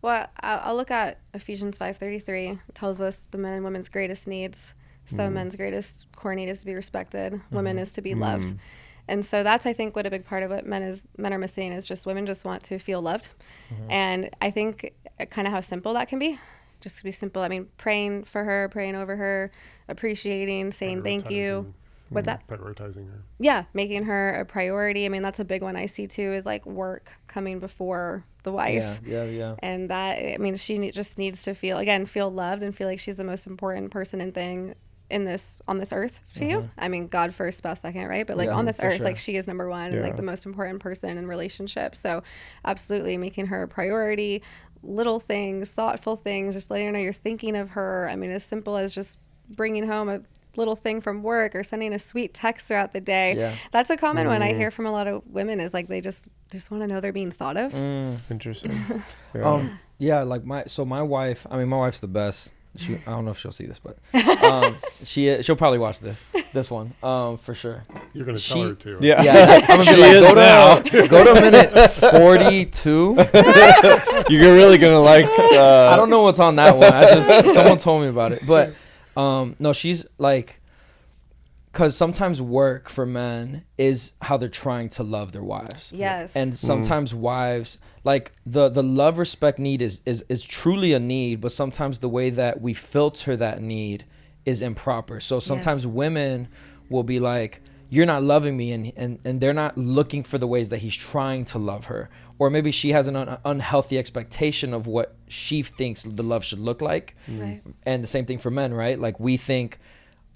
Well, I'll look at Ephesians 5:33. It tells us the men and women's greatest needs. So men's greatest core need is to be respected. Women is to be loved. And so that's, I think, what a big part of what men are missing is just women just want to feel loved. And I think kind of how simple that can be. Just to be simple. I mean, praying for her, praying over her, appreciating, saying thank you. What's that? Prioritizing her. Yeah, making her a priority. I mean, that's a big one I see too, is like work coming before the wife. Yeah. And that, I mean, just needs to feel loved and feel like she's the most important person and thing on this earth to you. I mean, God first, spouse second, right? But like Yeah, on this for earth, sure. like she is number one, and like the most important person in relationship. So absolutely making her a priority, little things, thoughtful things, just letting her know you're thinking of her. I mean, as simple as just bringing home a little thing from work or sending a sweet text throughout the day. Yeah. That's a common one I hear from a lot of women, is like they just want to know they're being thought of. Interesting. Like my wife, my wife's the best. I don't know if she'll see this, but she'll probably watch this one for sure. You're going to tell her to. Yeah. I'm gonna be like, go to minute 42. You're really gonna like. I don't know what's on that one. Someone told me about it, but no, she's like, because sometimes work for men is how they're trying to love their wives. Yes. And sometimes wives, like the love, respect need is truly a need, but sometimes the way that we filter that need is improper. So sometimes women will be like, you're not loving me, and they're not looking for the ways that he's trying to love her. Or maybe she has an unhealthy expectation of what she thinks the love should look like. Right. And the same thing for men, right? Like we think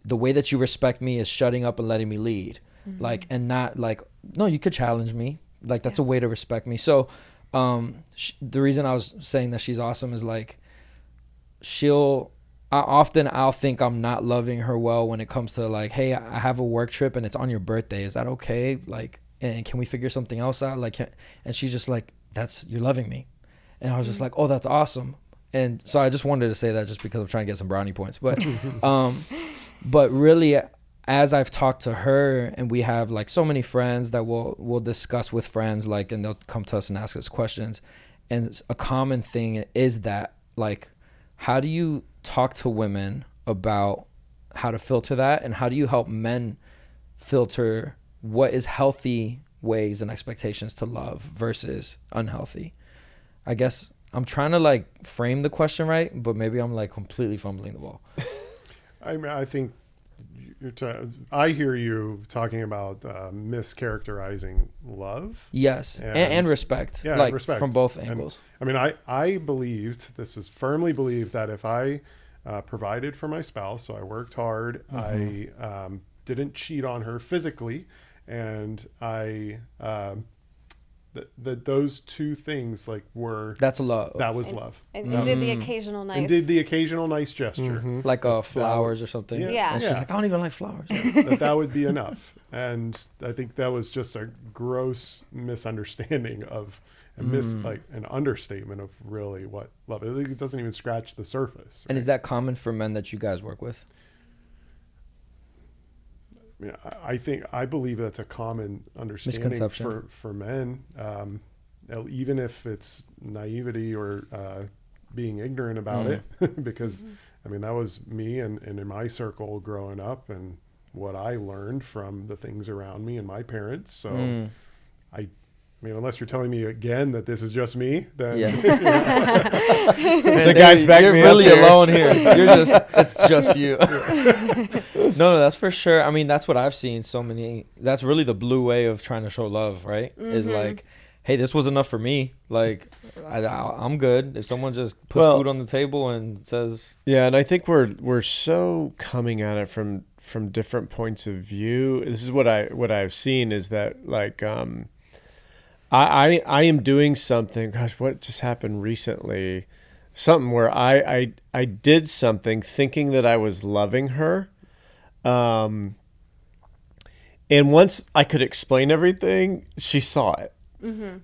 the way that you respect me is shutting up and letting me lead. Like, and not like, no, you could challenge me. Like that's a way to respect me. So the reason I was saying that she's awesome is like, she'll I'll think I'm not loving her well when it comes to like, hey, I have a work trip and it's on your birthday. Is that okay? Like, and can we figure something else out? Like, and she's just like, you're loving me. And I was just like, oh, that's awesome. And so I just wanted to say that just because I'm trying to get some brownie points. But, but really, as I've talked to her, and we have like so many friends that we'll discuss with friends, like, and they'll come to us and ask us questions. And a common thing is that, like, how do you talk to women about how to filter that, and how do you help men filter what is healthy ways and expectations to love versus unhealthy? I guess I'm trying to like frame the question right, but maybe I'm like completely fumbling the ball. I mean, I think I hear you talking about mischaracterizing love. Yes, and respect. Yeah, like respect from both angles. I mean, I believed, this is firmly believed, that if I provided for my spouse, so I worked hard, I didn't cheat on her physically, and I that those two things like that's love. That was love. And did the occasional nice. And did the occasional nice gesture. Like flowers or something. Yeah. And she's like, I don't even like flowers. that would be enough. And I think that was just a gross misunderstanding of like an understatement of really what love is. It doesn't even scratch the surface. Right? And is that common for men that you guys work with? I believe that's a common understanding for men, even if it's naivety or being ignorant about it, because I mean that was me and in my circle growing up and what I learned from the things around me and my parents. So I mean, unless you're telling me again that this is just me, then the guys back you're me really up alone here. It's just you. No, that's for sure. I mean, that's what I've seen. That's really the blue way of trying to show love, right? Is like, hey, this was enough for me. Like, I'm good. If someone just puts food on the table and says, yeah, and I think we're so coming at it from different points of view. This is what I've seen is that like. I am doing something. Gosh, what just happened recently? Something where I did something thinking that I was loving her, and once I could explain everything, she saw it.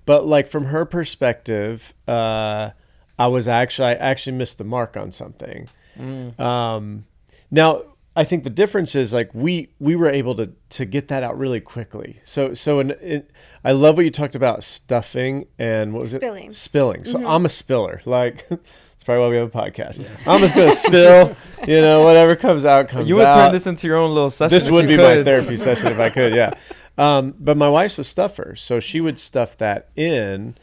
But like from her perspective, I actually missed the mark on something. Now. I think the difference is like we were able to get that out really quickly. So I love what you talked about stuffing and what was Spilling. it? Spilling. So I'm a spiller. Like that's probably why we have a podcast. Yeah. I'm just gonna spill. Whatever comes out comes out. You would turn this into your own little session. This would be my therapy session if I could. Yeah. But my wife's a stuffer, so she would stuff that in.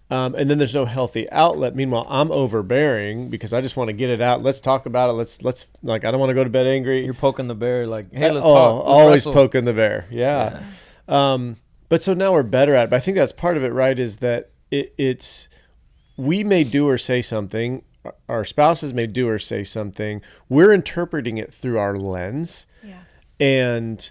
And then there's no healthy outlet. Meanwhile, I'm overbearing because I just want to get it out. Let's talk about it. Let's like, I don't want to go to bed angry. You're poking the bear like, hey, let's talk. Let's always wrestle. poking the bear. Yeah. But so now we're better at it. But I think that's part of it, right? Is that it's we may do or say something. Our spouses may do or say something. We're interpreting it through our lens. Yeah. And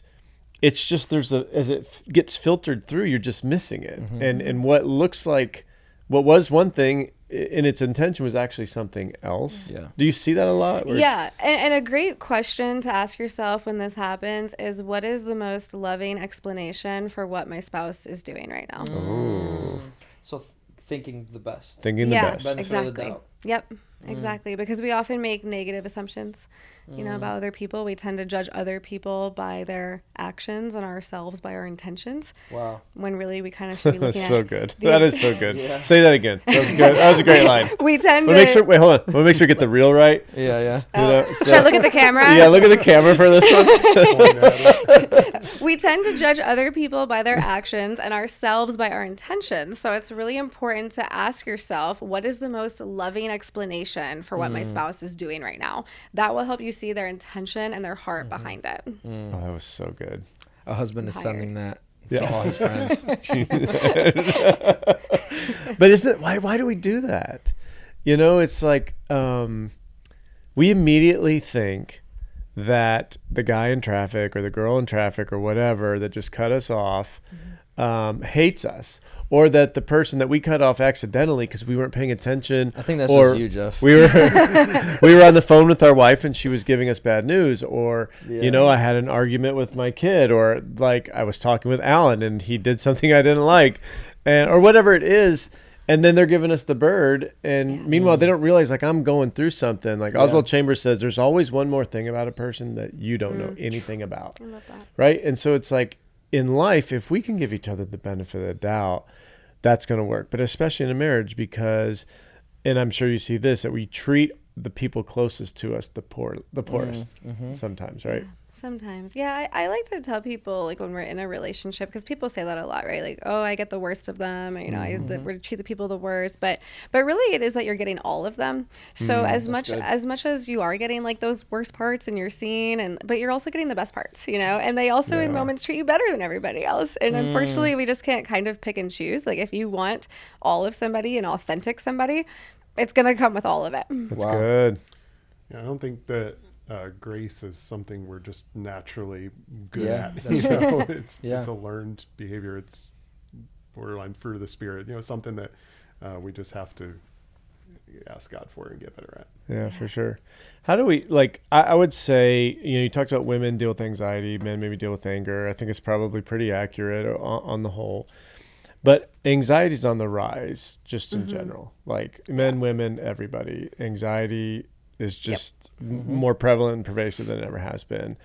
it's just as it gets filtered through, you're just missing it. And what looks like what was one thing in its intention was actually something else. Yeah. Do you see that a lot? Yeah. And a great question to ask yourself when this happens is, what is the most loving explanation for what my spouse is doing right now? Oh. So thinking the best. Thinking the best. Benefit Exactly. of the doubt. Yep. Exactly. Because we often make negative assumptions, about other people. We tend to judge other people by their actions and ourselves by our intentions. Wow. When really we kind of should be looking That's at so good. That is so good. Yeah. Say that again. That was good. That was a great line. We tend to Make sure. Wait, hold on. We'll make sure we get the reel right. Yeah. should I look at the camera? Yeah, look at the camera for this one. We tend to judge other people by their actions and ourselves by our intentions. So it's really important to ask yourself, what is the most loving explanation for what my spouse is doing right now? That will help you see their intention and their heart behind it. Oh, that was so good. A husband is sending that Yeah. to all his friends. But isn't it, why do we do that? It's like we immediately think that the guy in traffic or the girl in traffic or whatever that just cut us off hates us, or that the person that we cut off accidentally because we weren't paying attention. I think that's or just you, Jeff. We were on the phone with our wife and she was giving us bad news, or I had an argument with my kid, or like I was talking with Allan and he did something I didn't like, and or whatever it is. And then they're giving us the bird. And meanwhile, they don't realize, like, I'm going through something. Like Oswald Chambers says, there's always one more thing about a person that you don't know anything about. I love that. Right? And so it's like, in life, if we can give each other the benefit of the doubt, that's going to work. But especially in a marriage, because, and I'm sure you see this, that we treat the people closest to us the poorest sometimes, right? Yeah. Sometimes. Yeah, I like to tell people, like, when we're in a relationship, because people say that a lot, right? Like, oh, I get the worst of them, or, we treat the people the worst. But really it is that you're getting all of them. So as much as you are getting, like, those worst parts and you're seeing, but you're also getting the best parts, and they also in moments treat you better than everybody else. And unfortunately, we just can't kind of pick and choose. Like, if you want all of somebody, an authentic somebody, it's going to come with all of it. That's good. Yeah, I don't think that grace is something we're just naturally good at. It's a learned behavior. It's borderline fruit of the spirit. Something that we just have to ask God for and get better at. Yeah, for sure. How do we, like, I would say, you talked about women deal with anxiety, men maybe deal with anger. I think it's probably pretty accurate on the whole. But anxiety is on the rise, just in general. Like, men, women, everybody. Anxiety is just more prevalent and pervasive than it ever has been.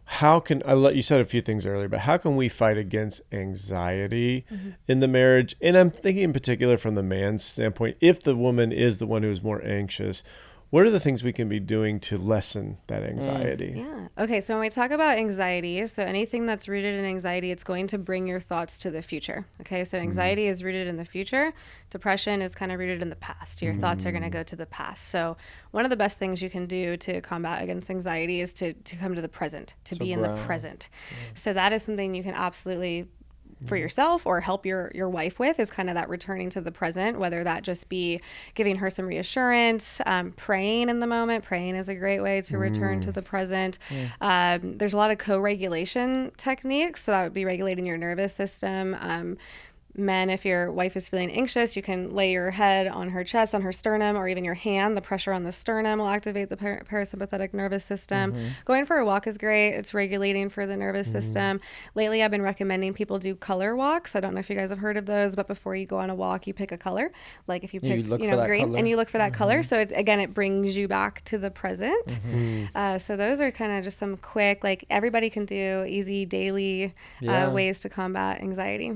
How can you said a few things earlier, but how can we fight against anxiety in the marriage? And I'm thinking in particular from the man's standpoint, if the woman is the one who is more anxious, what are the things we can be doing to lessen that anxiety? Yeah. Okay. So when we talk about anxiety, so anything that's rooted in anxiety, it's going to bring your thoughts to the future. Okay. So anxiety is rooted in the future. Depression is kind of rooted in the past. Your thoughts are going to go to the past. So one of the best things you can do to combat against anxiety is to come to the present, to be in the present. So that is something you can absolutely for yourself or help your wife with, is kind of that returning to the present, whether that just be giving her some reassurance, praying in the moment. Praying is a great way to return to the present. There's a lot of co-regulation techniques. So that would be regulating your nervous system. Men, if your wife is feeling anxious, you can lay your head on her chest, on her sternum, or even your hand. The pressure on the sternum will activate the parasympathetic nervous system. Going for a walk is great. It's regulating for the nervous system. Lately, I've been recommending people do color walks. I don't know if you guys have heard of those, but before you go on a walk, you pick a color. Like if you picked, green, color. And you look for that color. So it brings you back to the present. So those are kind of just some quick, like everybody can do, easy daily ways to combat anxiety.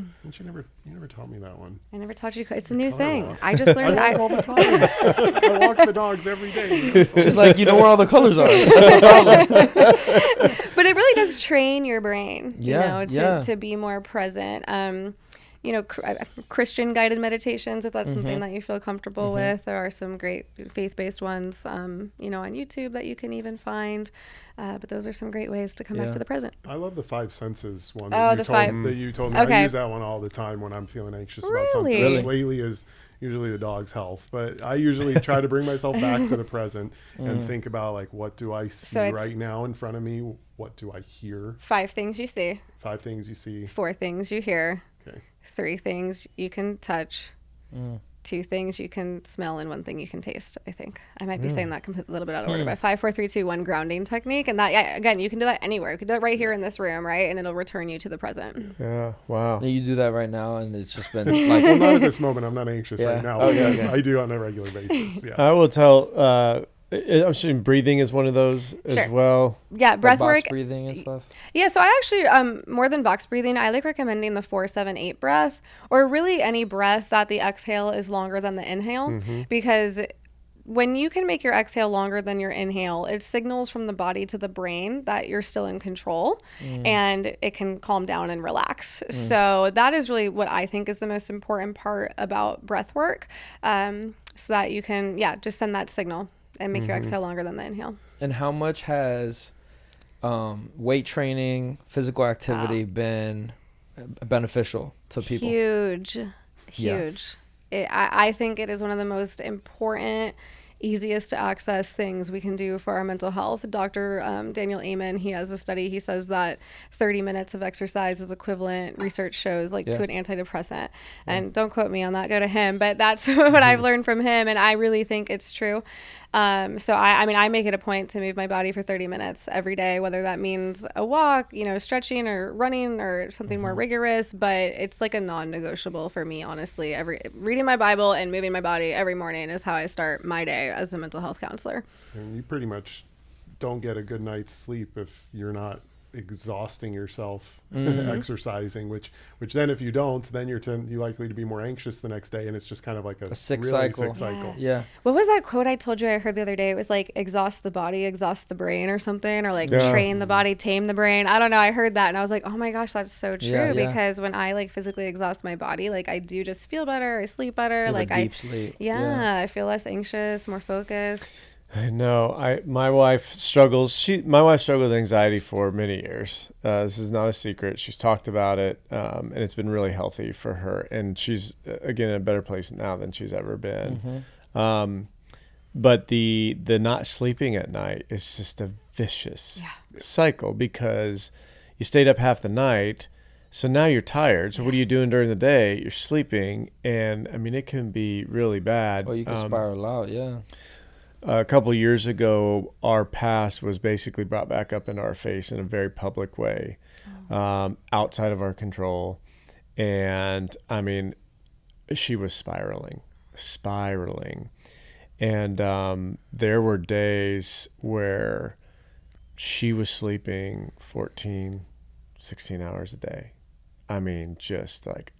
You never taught me that one. I never taught you. It's a new thing. I just learned. I walk all the time. I walk the dogs every day. She's like, where all the colors are. That's the problem. But it really does train your brain, to be more present. Christian guided meditations, if that's something that you feel comfortable with. There are some great faith-based ones, on YouTube that you can even find. But those are some great ways to come back to the present. I love the 5 senses one that you told me. Okay. I use that one all the time when I'm feeling anxious about something. Really? Lately is usually the dog's health, but I usually try to bring myself back to the present and think about, like, what do I see right now in front of me? What do I hear? 5 things you see. 5 things you see. 4 things you hear. Okay. 3 things you can touch. 2 things you can smell, and 1 thing you can taste. I think I might be saying that a little bit out of order, but 5, 4, 3, 2, 1 grounding technique. And that, again, you can do that anywhere. You can do that right here in this room, right? And it'll return you to the present. Yeah. Wow. You do that right now, and it's just been like, well, not at this moment. I'm not anxious right now. Okay. I do on a regular basis. Yes. I will tell. I'm sure breathing is one of those as well. Yeah, breath work. Box breathing and stuff. Yeah, so I actually, more than box breathing, I like recommending the 4-7-8 breath, or really any breath that the exhale is longer than the inhale, because when you can make your exhale longer than your inhale, it signals from the body to the brain that you're still in control, and it can calm down and relax. So that is really what I think is the most important part about breath work, so that you can, just send that signal and make your exhale longer than the inhale. And how much has weight training, physical activity been beneficial to people? Huge. I think it is one of the most important easiest to access things we can do for our mental health. Dr. Daniel Amen, he has a study. He says that 30 minutes of exercise is equivalent, research shows, like to an antidepressant. And don't quote me on that, go to him. But that's what I've learned from him. And I really think it's true. So I mean, I make it a point to move my body for 30 minutes every day, whether that means a walk, stretching or running or something more rigorous, but it's like a non-negotiable for me, honestly. Reading my Bible and moving my body every morning is how I start my day as a mental health counselor. And you pretty much don't get a good night's sleep if you're not exhausting yourself exercising, which then if you don't, then you're likely to be more anxious the next day, and it's just kind of like a sick cycle. Yeah. What was that quote I told you I heard the other day? It was like exhaust the body, exhaust the brain or something, or like train the body, tame the brain. I don't know. I heard that and I was like, oh my gosh, that's so true. Because when I like physically exhaust my body, like I do just feel better. I sleep better. Like deep sleep. I feel less anxious, more focused. I know. My wife struggles. My wife struggled with anxiety for many years. This is not a secret. She's talked about it, and it's been really healthy for her. And she's again in a better place now than she's ever been. But the not sleeping at night is just a vicious cycle because you stayed up half the night. So now you're tired. So what are you doing during the day? You're sleeping, and I mean it can be really bad. Oh, you can spiral out. Yeah. A couple years ago, our past was basically brought back up into our face in a very public way, outside of our control. And I mean, she was spiraling. And there were days where she was sleeping 14, 16 hours a day. I mean, just like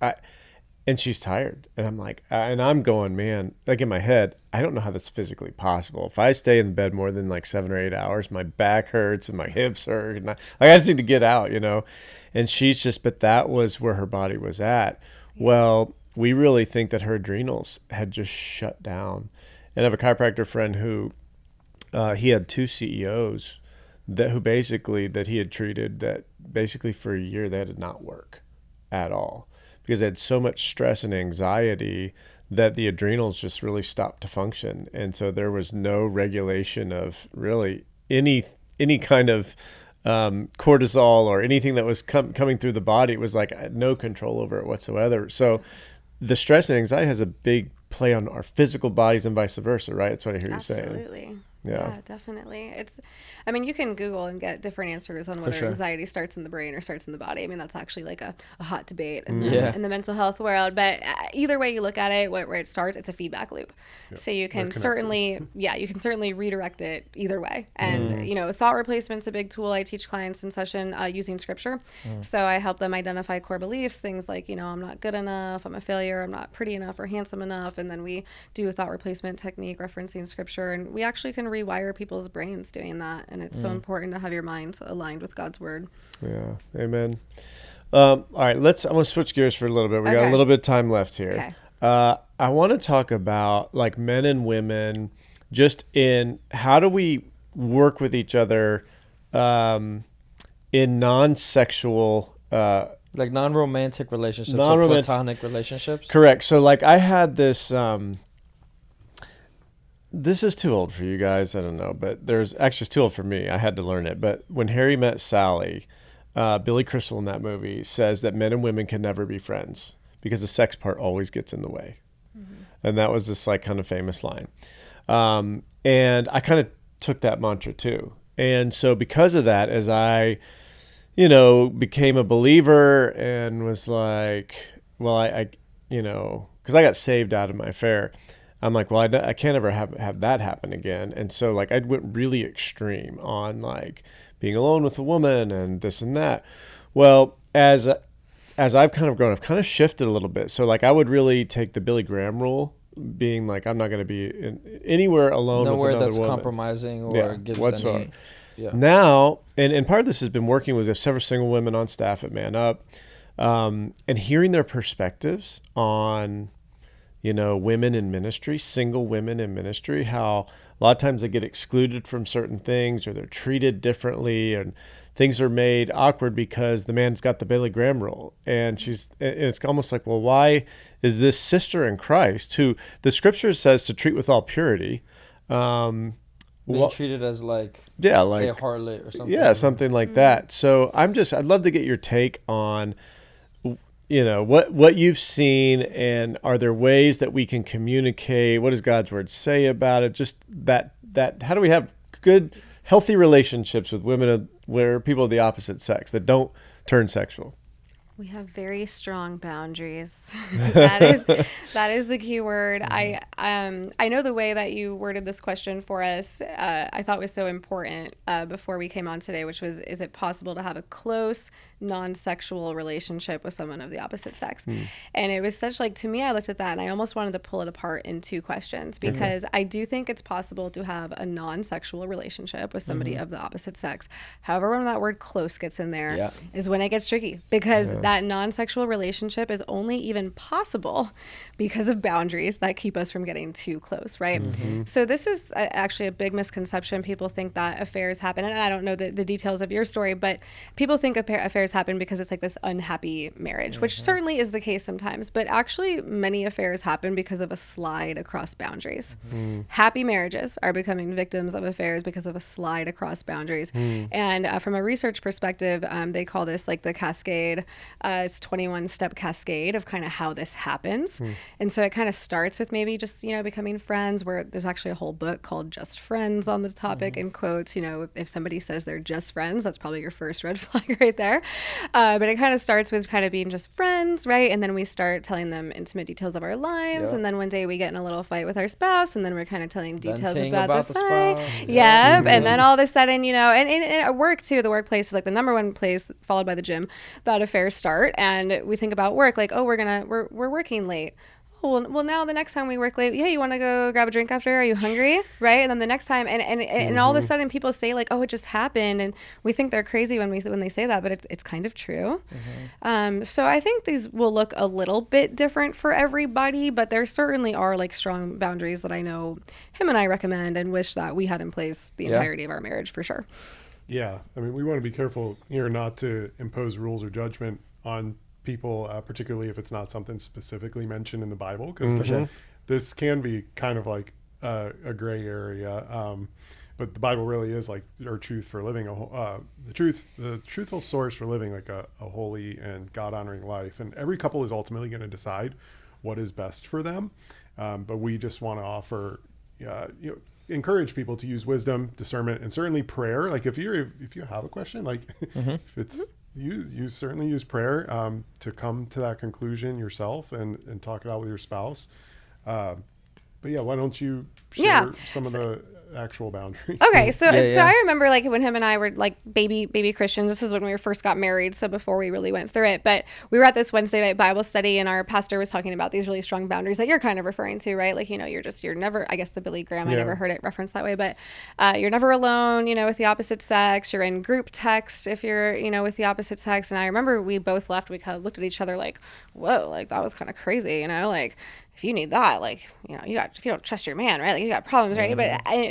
and she's tired. And I'm like, and I'm going, man, like in my head, I don't know how that's physically possible. If I stay in bed more than like 7 or 8 hours, my back hurts and my hips hurt. And I just need to get out, And she's just, but that was where her body was at. Well, we really think that her adrenals had just shut down. And I have a chiropractor friend who, he had 2 CEOs that he had treated that basically for a year they did not work at all. Because they had so much stress and anxiety that the adrenals just really stopped to function. And so there was no regulation of really any kind of cortisol or anything that was coming through the body. It was like no control over it whatsoever. So the stress and anxiety has a big play on our physical bodies and vice versa, right? That's what I hear you saying. Absolutely. Yeah, definitely. You can Google and get different answers on whether anxiety starts in the brain or starts in the body. I mean, that's actually like a hot debate in the mental health world. But either way you look at it, where it starts, it's a feedback loop. Yep. So you can certainly redirect it either way. And, thought replacement's a big tool I teach clients in session using scripture. So I help them identify core beliefs, things like, I'm not good enough, I'm a failure, I'm not pretty enough or handsome enough. And then we do a thought replacement technique referencing scripture. And we actually can rewire people's brains doing that, and it's so important to have your mind aligned with God's word. Yeah, amen. All right, I'm gonna switch gears for a little bit. We got a little bit of time left here. I want to talk about like men and women, just in how do we work with each other in non-sexual like non-romantic relationships, or platonic relationships. Correct. So like I had this this is too old for you guys. I don't know, but it's too old for me. I had to learn it. But when Harry met Sally, Billy Crystal in that movie says that men and women can never be friends because the sex part always gets in the way. And that was this like kind of famous line. And I kind of took that mantra too. And so because of that, as I, became a believer and was like, well, I because I got saved out of my affair. I'm like, well, I can't ever have that happen again. And so like I went really extreme on like being alone with a woman and this and that. Well, as I've kind of grown, I've kind of shifted a little bit. So like I would really take the Billy Graham rule, being like, I'm not going to be anywhere alone with another woman. Nowhere that's compromising or gives whatsoever. any... Yeah. Now, and part of this has been working with several single women on staff at Man Up, and hearing their perspectives on women in ministry, single women in ministry, how a lot of times they get excluded from certain things or they're treated differently and things are made awkward because the man's got the Billy Graham rule. And it's almost like, well, why is this sister in Christ, who the scripture says to treat with all purity, Being treated as like like a harlot or something. Yeah, something like that. So I'd love to get your take on, what you've seen, and are there ways that we can communicate? What does God's word say about it? Just that how do we have good, healthy relationships with women where people of the opposite sex that don't turn sexual? We have very strong boundaries. that is the key word. I know the way that you worded this question for us, I thought was so important before we came on today, which was, is it possible to have a close, non-sexual relationship with someone of the opposite sex? And it was such to me, I looked at that and I almost wanted to pull it apart in two questions, because I do think it's possible to have a non-sexual relationship with somebody of the opposite sex. However, when that word close gets in there is when it gets tricky, because that non-sexual relationship is only even possible because of boundaries that keep us from getting too close, right? So this is actually a big misconception. People think that affairs happen, and I don't know the details of your story, but people think affairs happen because it's this unhappy marriage, which certainly is the case sometimes, but actually many affairs happen because of a slide across boundaries. Happy marriages are becoming victims of affairs because of a slide across boundaries. And from a research perspective, they call this the cascade. It's 21-step cascade of kind of how this happens. And so it kind of starts with maybe just, becoming friends, where there's actually a whole book called Just Friends on the topic, in quotes. If somebody says they're just friends, that's probably your first red flag right there. But it kind of starts with kind of being just friends, right? And then we start telling them intimate details of our lives. And then one day we get in a little fight with our spouse, and then we're kind of telling details about the fight. And then all of a sudden, and at work too, the workplace is the number one place, followed by the gym, that affairs start. And we think about work we're working late. Oh, well, now the next time we work late, you want to go grab a drink after? Are you hungry? Right? And then the next time, and all of a sudden people say oh, it just happened, and we think they're crazy when they say that, but it's kind of true. So I think these will look a little bit different for everybody, but there certainly are strong boundaries that I know him and I recommend and wish that we had in place the entirety of our marriage, for sure. Yeah, I mean, we want to be careful here not to impose rules or judgment on people, particularly if it's not something specifically mentioned in the Bible, because this can be kind of a gray area. But the Bible really is our truth for living, the truthful source for living a holy and God-honoring life. And every couple is ultimately going to decide what is best for them. But we just want to offer, encourage people to use wisdom, discernment, and certainly prayer. If you have a question, if it's you certainly use prayer to come to that conclusion yourself and talk it out with your spouse. But why don't you share some of the actual boundaries? Okay, so I remember when him and I were baby Christians. This is when we first got married, so before we really went through it. But we were at this Wednesday night Bible study, and our pastor was talking about these really strong boundaries that you're kind of referring to, right? You're never, I guess the Billy Graham, I never heard it referenced that way, but you're never alone, with the opposite sex. You're in group text if you're, with the opposite sex. And I remember we both left, we kind of looked at each other whoa, that was kind of crazy, if you need that, if you don't trust your man, right? You got problems, right?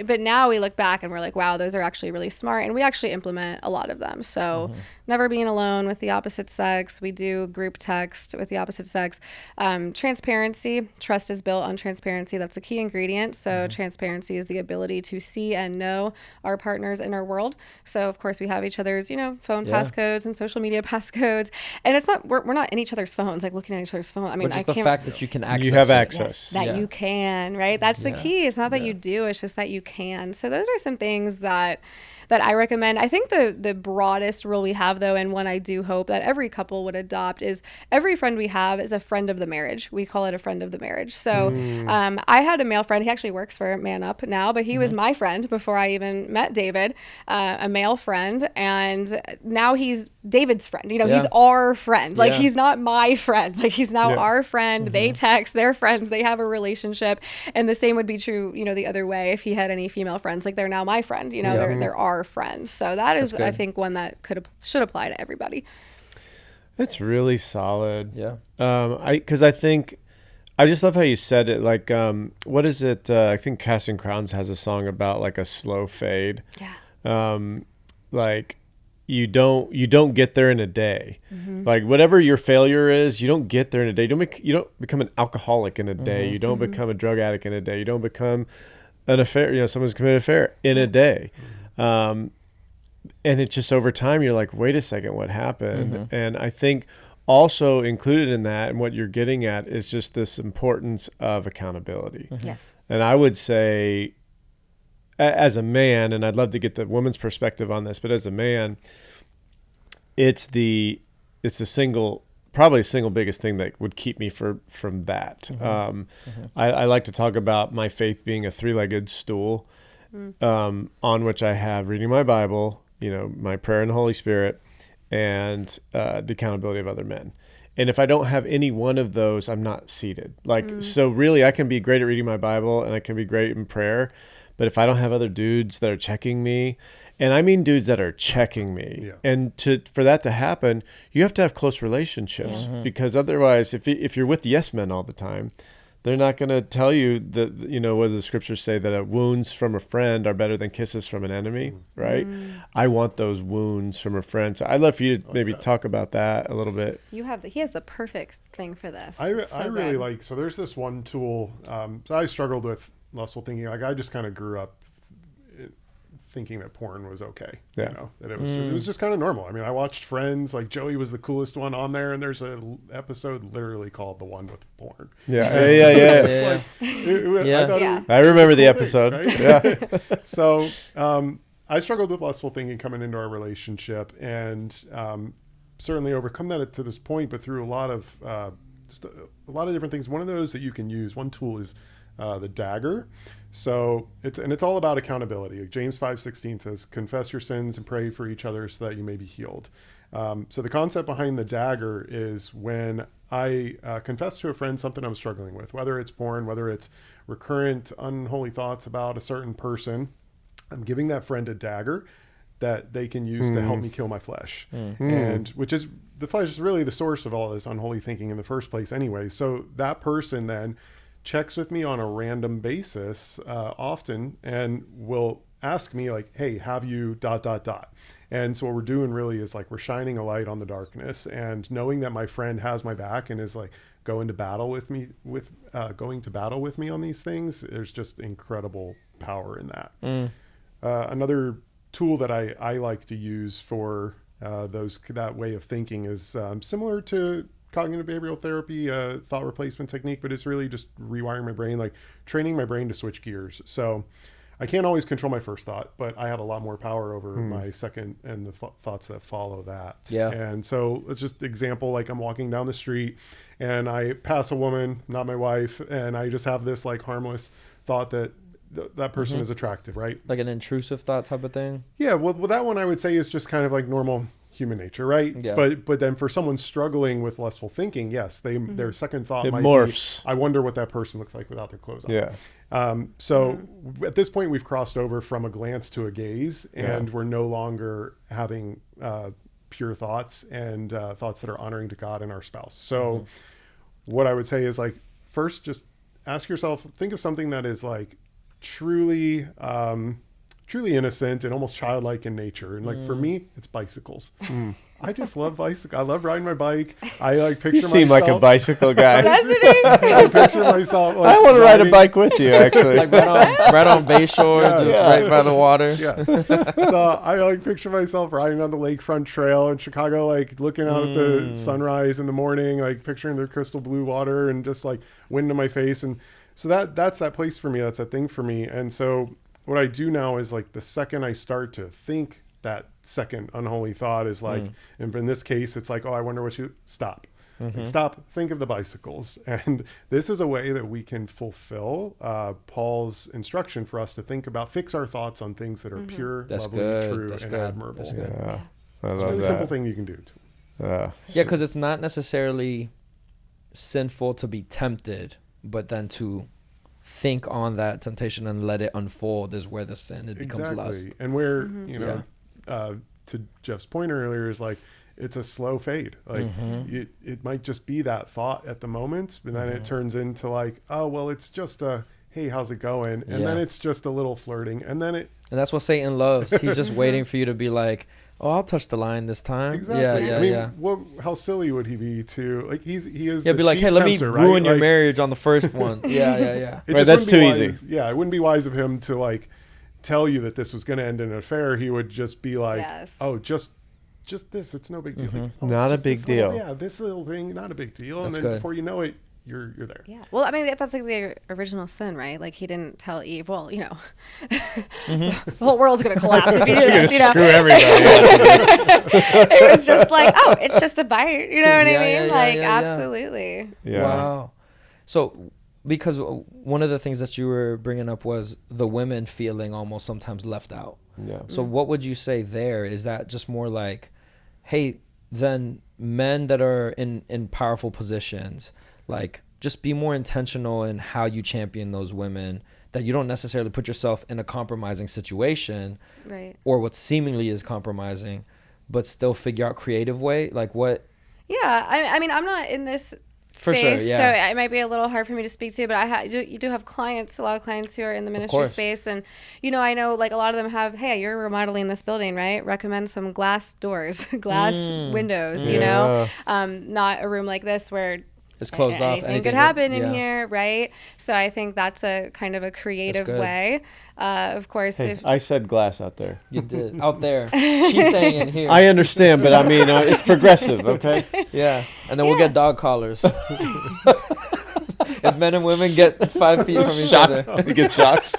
But now we look back and we're wow, those are actually really smart. And we actually implement a lot of them. So never being alone with the opposite sex. We do group text with the opposite sex. Transparency. Trust is built on transparency. That's a key ingredient. So transparency is the ability to see and know our partner's inner world. So of course we have each other's, phone passcodes and social media passcodes. And it's not, we're not in each other's phones, looking at each other's phone. I mean, just the fact that you can access access. Yes, you can, right? That's the key. It's not that you do, it's just that you can. So those are some things that I recommend. I think the broadest rule we have, though, and one I do hope that every couple would adopt, is every friend we have is a friend of the marriage. We call it a friend of the marriage. So I had a male friend. He actually works for Man Up now, but he was my friend before I even met David, a male friend. And now he's David's friend. He's our friend. He's not my friend. He's now our friend. They text, they're friends. They have a relationship. And the same would be true, the other way. If he had any female friends, they're now my friend. They're our friends. So that is, I think, one that should apply to everybody. That's really solid. Yeah. Because I think I just love how you said it. What is it? I think Casting Crowns has a song about a slow fade. Yeah. You don't get there in a day. Whatever your failure is, you don't get there in a day. You don't become an alcoholic in a day. You don't become a drug addict in a day. You don't become an affair, someone's committed an affair in a day. And it's just over time, you're like, wait a second, what happened? And I think also included in that, and what you're getting at, is just this importance of accountability. Yes. And I would say, as a man, and I'd love to get the woman's perspective on this, but as a man, it's the probably single biggest thing that would keep me from that. I like to talk about my faith being a three-legged stool, on which I have reading my Bible, my prayer and the Holy Spirit, and the accountability of other men. And if I don't have any one of those, I'm not seated. So really, I can be great at reading my Bible and I can be great in prayer, but if I don't have other dudes that are checking me, and I mean dudes that are checking me, and for that to happen, you have to have close relationships, because otherwise, if you're with yes men all the time, they're not going to tell you that, what the scriptures say, that wounds from a friend are better than kisses from an enemy, right? I want those wounds from a friend. So I'd love for you to maybe talk about that a little bit. He has the perfect thing for this. I really like, so there's this one tool. So I struggled with lustful thinking. I just kind of grew up thinking that porn was okay. That it was just kind of normal. I mean, I watched Friends, like Joey was the coolest one on there, and there's an episode literally called The One with Porn. I remember the episode. Right? Yeah. So I struggled with lustful thinking coming into our relationship, and certainly overcome that to this point, but through a lot of different things. One of those that you can use, one tool is the dagger. So it's all about accountability. James 5:16 says, confess your sins and pray for each other so that you may be healed. So the concept behind the dagger is when I confess to a friend something I'm struggling with, whether it's porn, whether it's recurrent unholy thoughts about a certain person, I'm giving that friend a dagger that they can use to help me kill my flesh. And which is, the flesh is really the source of all this unholy thinking in the first place anyway. So that person then checks with me on a random basis often, and will ask me like, hey, have you ... And so what we're doing really is like, we're shining a light on the darkness, and knowing that my friend has my back and is like going to battle with me on these things. There's just incredible power in that. Another tool that I like to use for that way of thinking is similar to cognitive behavioral therapy, thought replacement technique, but it's really just rewiring my brain, like training my brain to switch gears. So I can't always control my first thought, but I have a lot more power over my second and the thoughts that follow that. Yeah. And so it's just example, like I'm walking down the street and I pass a woman, not my wife, and I just have this like harmless thought that that person is attractive, right? Like an intrusive thought type of thing? Yeah, well, that one I would say is just kind of like normal human nature, right? Yeah. But then for someone struggling with lustful thinking, yes, their second thought might morphs. be, I wonder what that person looks like without their clothes on. Yeah. So at this point, we've crossed over from a glance to a gaze, and we're no longer having pure thoughts and thoughts that are honoring to God and our spouse. So what I would say is like, first, just ask yourself, think of something that is like truly innocent and almost childlike in nature. And like for me, it's bicycles. I just love bicycles. I love riding my bike. I like picture myself. You seem like a bicycle guy. Doesn't he? I picture myself. Like, I want to ride a bike with you, actually. Like right on Bayshore, right by the water. Yes. So I like picture myself riding on the lakefront trail in Chicago, like looking out at the sunrise in the morning, like picturing the crystal blue water and just like wind in my face. And so that's that place for me. That's that thing for me. And so what I do now is like the second I start to think that second unholy thought is like, and in this case, it's like, oh, I wonder what you stop. Like, stop, think of the bicycles. And this is a way that we can fulfill Paul's instruction for us to think about, fix our thoughts on things that are pure, lovely, true, and admirable. That's good. Yeah. I It's a love really that. simple thing you can do. Yeah, because it's not necessarily sinful to be tempted, but then to think on that temptation and let it unfold is where the sin, it becomes lust. And where, to Jeff's point earlier, is like, it's a slow fade. Like it might just be that thought at the moment, but then it turns into like, oh, well, it's just a, hey, how's it going? And then it's just a little flirting. And then And that's what Satan loves. He's just waiting for you to be like, oh, I'll touch the line this time. Exactly. Yeah, I mean, yeah. how silly would he be to like? He is. Yeah, the be like, chief hey, let me tempter, ruin right? your Like, marriage on the first one. Yeah. it Right, just that's wouldn't be too wise- easy. Yeah, it wouldn't be wise of him to like tell you that this was going to end in an affair. He would just be like, Yes. oh, just this. It's no big deal. Like, oh, Not it's a just big this little- deal. Yeah, this little thing, not a big deal. That's And then good. before you know it, you're there. Yeah. Well, I mean, that's like the original sin, right? Like he didn't tell Eve, well, you know, the whole world's going to collapse if you do this, you know? Screw everybody. It was just like, oh, it's just a bite. You know what Yeah, I mean? yeah, yeah, like, yeah, yeah. absolutely. Yeah. Wow. So, because one of the things that you were bringing up was the women feeling almost sometimes left out. Yeah. So what would you say there? Is that just more like, hey, then men that are in powerful positions, like just be more intentional in how you champion those women, that you don't necessarily put yourself in a compromising situation Right. or what seemingly is compromising, but still figure out creative way? Like what? Yeah. I mean, I'm not in this For space, sure, yeah. so it might be a little hard for me to speak to, but you do have clients, a lot of clients who are in the ministry course. space, and you know, I know like a lot of them have, hey, you're remodeling this building, right? Recommend some glass doors, glass windows, you know, not a room like this where It's closed off. anything could happen in yeah. here, right? So I think that's a kind of a creative good. way. Of course, Hey, if I said glass out there. You did. Out there. She's saying in here. I understand, but I mean, it's progressive, okay? Yeah. And then we'll get dog collars. If men and women get 5 feet from each other. We get shocked.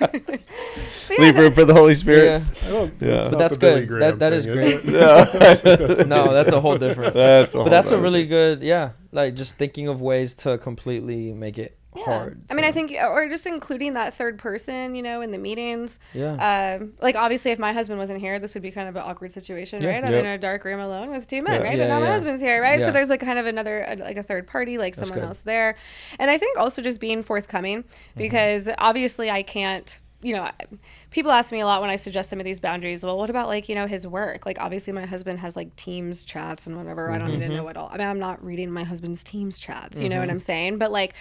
yeah, Leave room for the Holy Spirit. Yeah. I don't, Yeah. not But that's the Billy good. Graham That is thing, great. is it? Yeah. No, that's a whole different. That's a But whole that's a other really thing. good, yeah. Like just thinking of ways to completely make it hard. I mean, I think, or just including that third person, you know, in the meetings. Yeah. Like obviously, if my husband wasn't here, this would be kind of an awkward situation, Yeah. right? I'm Yep. in a dark room alone with 2 men, Yeah. right? Yeah, But now my yeah. husband's here, right? Yeah. So there's like kind of another, like a third party, like someone good. else there. And I think also just being forthcoming, because obviously I can't, you know, people ask me a lot when I suggest some of these boundaries. Well, what about like, you know, his work? Like obviously my husband has like Teams chats and whatever. I don't even know what all. I mean, I'm not reading my husband's Teams chats. You know what I'm saying? But like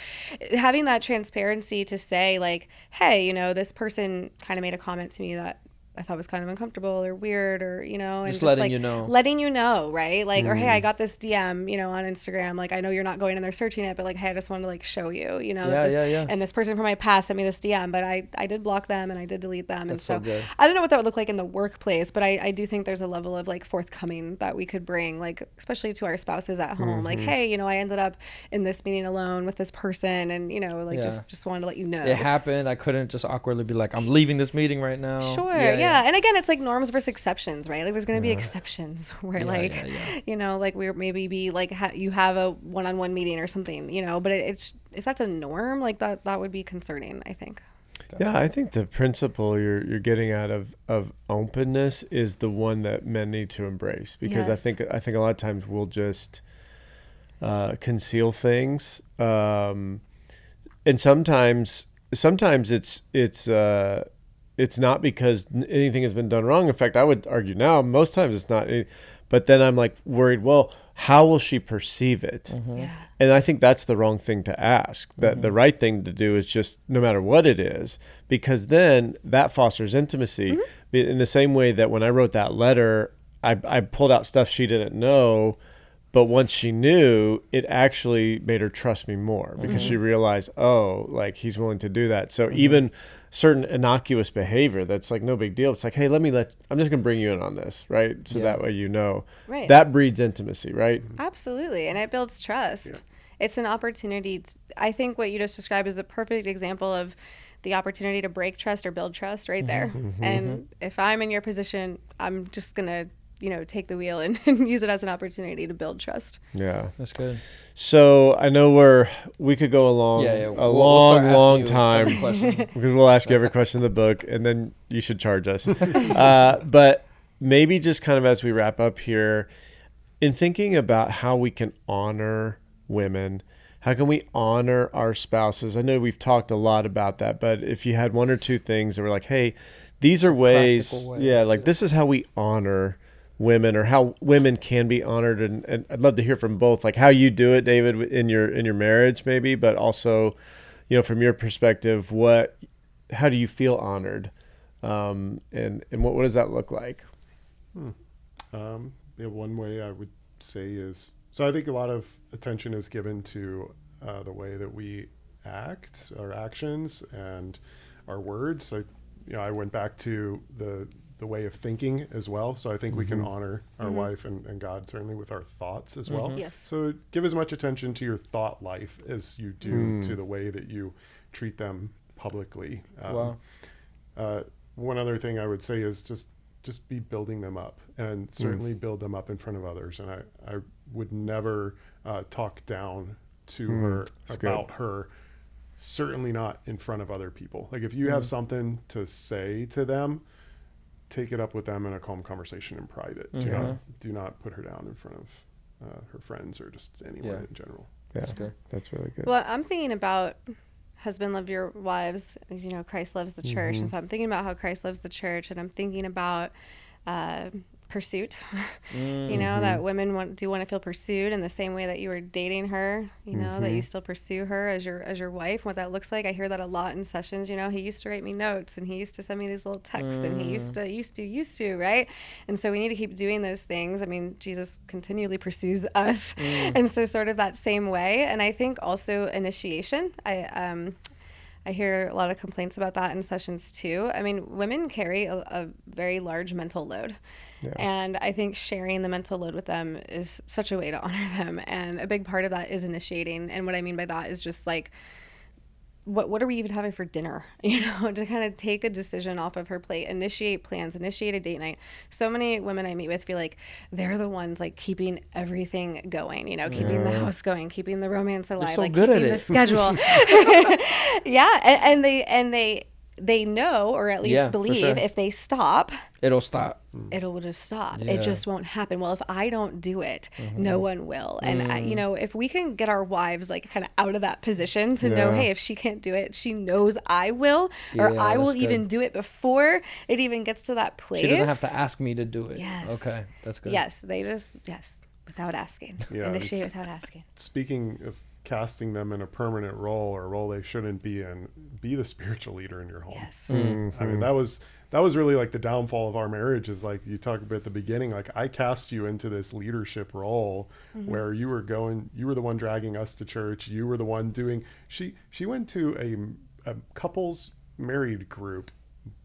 having that transparency to say like, hey, you know, this person kind of made a comment to me that I thought was kind of uncomfortable or weird, or you know, and Just just letting like you know. letting you know, right? Like, or hey, I got this DM, you know, on Instagram. Like, I know you're not going in there searching it, but like, hey, I just wanted to like show you, you know, Yeah, this, yeah. and this person from my past sent me this DM, but I did block them and I did delete them, and That's so good. I don't know what that would look like in the workplace, but I do think there's a level of like forthcoming that we could bring, like especially to our spouses at home. Like, hey, you know, I ended up in this meeting alone with this person, and you know, like Yeah. just wanted to let you know. It happened. I couldn't just awkwardly be like, I'm leaving this meeting right now. Sure, yeah. And again, it's like norms versus exceptions, right? Like there's going to be exceptions where Yeah, like, yeah. you know, like we maybe be like, you have a one-on-one meeting or something, you know, but it's, if that's a norm, like that would be concerning, I think. Yeah, I think the principle you're getting out of openness is the one that men need to embrace, because Yes. I think a lot of times we'll just conceal things, and sometimes it's not because anything has been done wrong. In fact, I would argue now most times it's not. But then I'm like worried. Well, how will she perceive it? Yeah. And I think that's the wrong thing to ask. That the right thing to do is just, no matter what it is, because then that fosters intimacy. In the same way that when I wrote that letter, I pulled out stuff she didn't know, but once she knew, it actually made her trust me more, because she realized, oh, like he's willing to do that. So even certain innocuous behavior that's like no big deal, it's like, hey, I'm just gonna bring you in on this, right? So that way, you know, Right. that breeds intimacy, right? Absolutely. And it builds trust. It's an opportunity. I think what you just described is the perfect example of the opportunity to break trust or build trust right there. And if I'm in your position, I'm just going to, you know, take the wheel and use it as an opportunity to build trust. Yeah. That's good. So I know we could go along Yeah. a We'll long, start asking long you time. every question. Because we'll ask you every question in the book, and then you should charge us. But maybe just kind of as we wrap up here, in thinking about how we can honor women, how can we honor our spouses? I know we've talked a lot about that, but if you had one or two things that were like, hey, these are ways, practical way. yeah, like this is how we honor women, or how women can be honored, and I'd love to hear from both, like how you do it, David, in your marriage maybe, but also, you know, from your perspective, how do you feel honored, and what does that look like? One way I would say is, so I think a lot of attention is given to the way that we act, our actions, and our words. I went back to the way of thinking as well. So I think we can honor our wife and God certainly with our thoughts as well. Yes. So give as much attention to your thought life as you do to the way that you treat them publicly. Wow. One other thing I would say is just be building them up, and certainly build them up in front of others. And I would never talk down to her about her, certainly not in front of other people. Like if you have something to say to them, take it up with them in a calm conversation in private. Do not put her down in front of her friends or just anyone in general. Yeah, that's good. That's really good. Well, I'm thinking about husband, love your wives, as you know, Christ loves the church. And so I'm thinking about how Christ loves the church, and I'm thinking about pursuit. You know, that women do want to feel pursued in the same way that you were dating her, you know, that you still pursue her as your wife, what that looks like. I hear that a lot in sessions. You know, he used to write me notes, and he used to send me these little texts, and he used to, right? And so we need to keep doing those things. I mean, Jesus continually pursues us. And so sort of that same way. And I think also initiation. I hear a lot of complaints about that in sessions too. I mean, women carry a very large mental load. Yeah. And I think sharing the mental load with them is such a way to honor them. And a big part of that is initiating. And what I mean by that is just like, what are we even having for dinner? You know, to kind of take a decision off of her plate, initiate plans, initiate a date night. So many women I meet with feel like they're the ones like keeping everything going, you know, keeping the house going, keeping the romance alive, so like good keeping at the it. schedule. Yeah. And they know, or at least believe, sure. if they stop, It'll stop. it'll just stop. Yeah. It just won't happen. Well, if I don't do it, no one will. And you know, if we can get our wives like kind of out of that position to know, hey, if she can't do it, she knows I will, or Yeah, I will that's even good. do it before it even gets to that place. She doesn't have to ask me to do it. Yes. Okay, that's good. Yes, without asking. Yeah, Initiate without asking. Speaking of casting them in a permanent role or a role they shouldn't be in, be the spiritual leader in your home. Yes. I mean, that was really like the downfall of our marriage, is like you talked about at the beginning, like I cast you into this leadership role where you were the one dragging us to church. You were the one doing, she went to a couples married group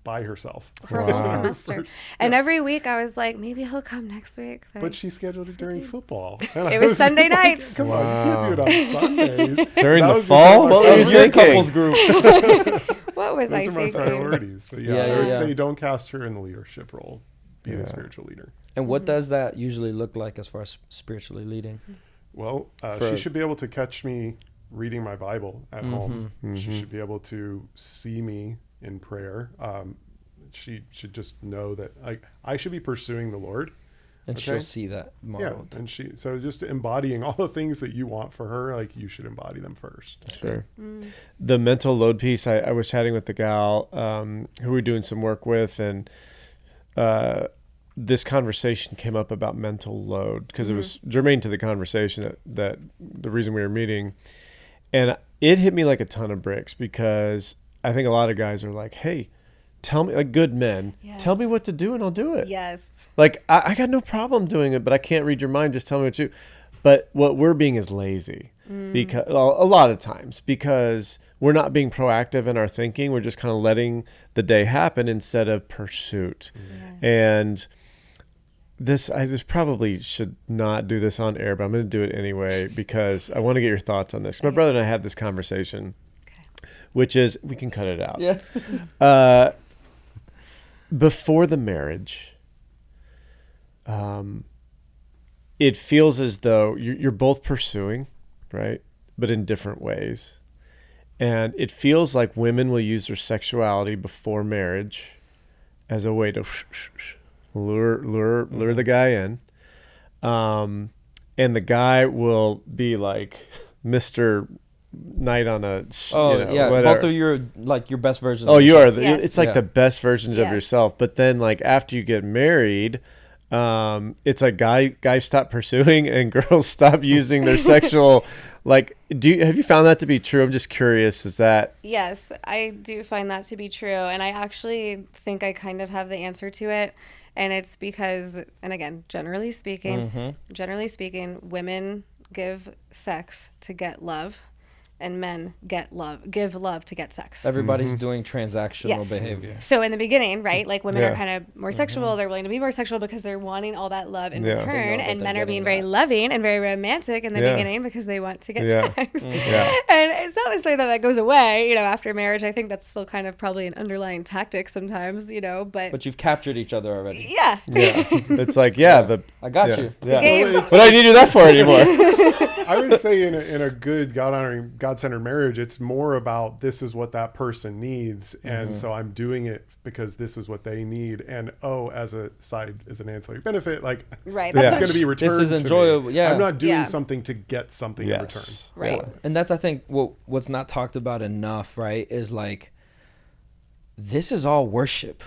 by herself For a whole semester. And every week I was like, maybe he'll come next week. but she scheduled it during football. And It I was Sunday just like, nights. Come on, you can't do it on Sundays. During That the was just fall? like- What That was was your your couples group. What was I Those are my thinking? priorities. But Yeah, I would yeah. say don't cast her in the leadership role. Be the spiritual leader. And what does that usually look like as far as spiritually leading? Well, For- she should be able to catch me reading my Bible at home. She should be able to see me in prayer. She should just know that I should be pursuing the Lord. And Okay. she'll see that modeled. Yeah, and so just embodying all the things that you want for her, like you should embody them first. Sure. The mental load piece, I was chatting with the gal who we're doing some work with, and this conversation came up about mental load because it was germane to the conversation that the reason we were meeting. And it hit me like a ton of bricks, because I think a lot of guys are like, hey, tell me, like good men, tell me what to do and I'll do it. Yes. Like, I got no problem doing it, but I can't read your mind. Just tell me what you. But what we're being is lazy, because a lot of times, because we're not being proactive in our thinking. We're just kind of letting the day happen instead of pursuit. And I just probably should not do this on air, but I'm going to do it anyway because I want to get your thoughts on this. My brother and I had this conversation, which is, we can cut it out. Yeah. Before the marriage, it feels as though you're both pursuing, right? But in different ways. And it feels like women will use their sexuality before marriage as a way to lure the guy in. And the guy will be like Mr. Night on a, whatever. Both of your best versions. Oh, of you are. yourself. Yes. It's like the best versions of Yes. yourself. But then, like after you get married, it's like guys stop pursuing and girls stop using their sexual. Like, have you found that to be true? I'm just curious. Is that? Yes, I do find that to be true. And I actually think I kind of have the answer to it. And it's because, and again, generally speaking, women give sex to get love, and men give love to get sex. Everybody's doing transactional behavior. So in the beginning, right, like women are kind of more sexual. They're willing to be more sexual because they're wanting all that love in return. And men are being very loving and very romantic in the beginning because they want to get sex. And it's not necessarily that goes away, after marriage. I think that's still kind of probably an underlying tactic sometimes, but you've captured each other already. Yeah. It's like, I got you. Yeah. What do I need to do that for anymore? I would say in a good God-honoring, God-centered marriage, it's more about this is what that person needs, and so I'm doing it because this is what they need, and as an ancillary benefit, like this is going to be returned. This is enjoyable. To me. I'm not doing something to get something in return. Right. Yeah. And that's, I think, what's not talked about enough, right? Is like, this is all worship.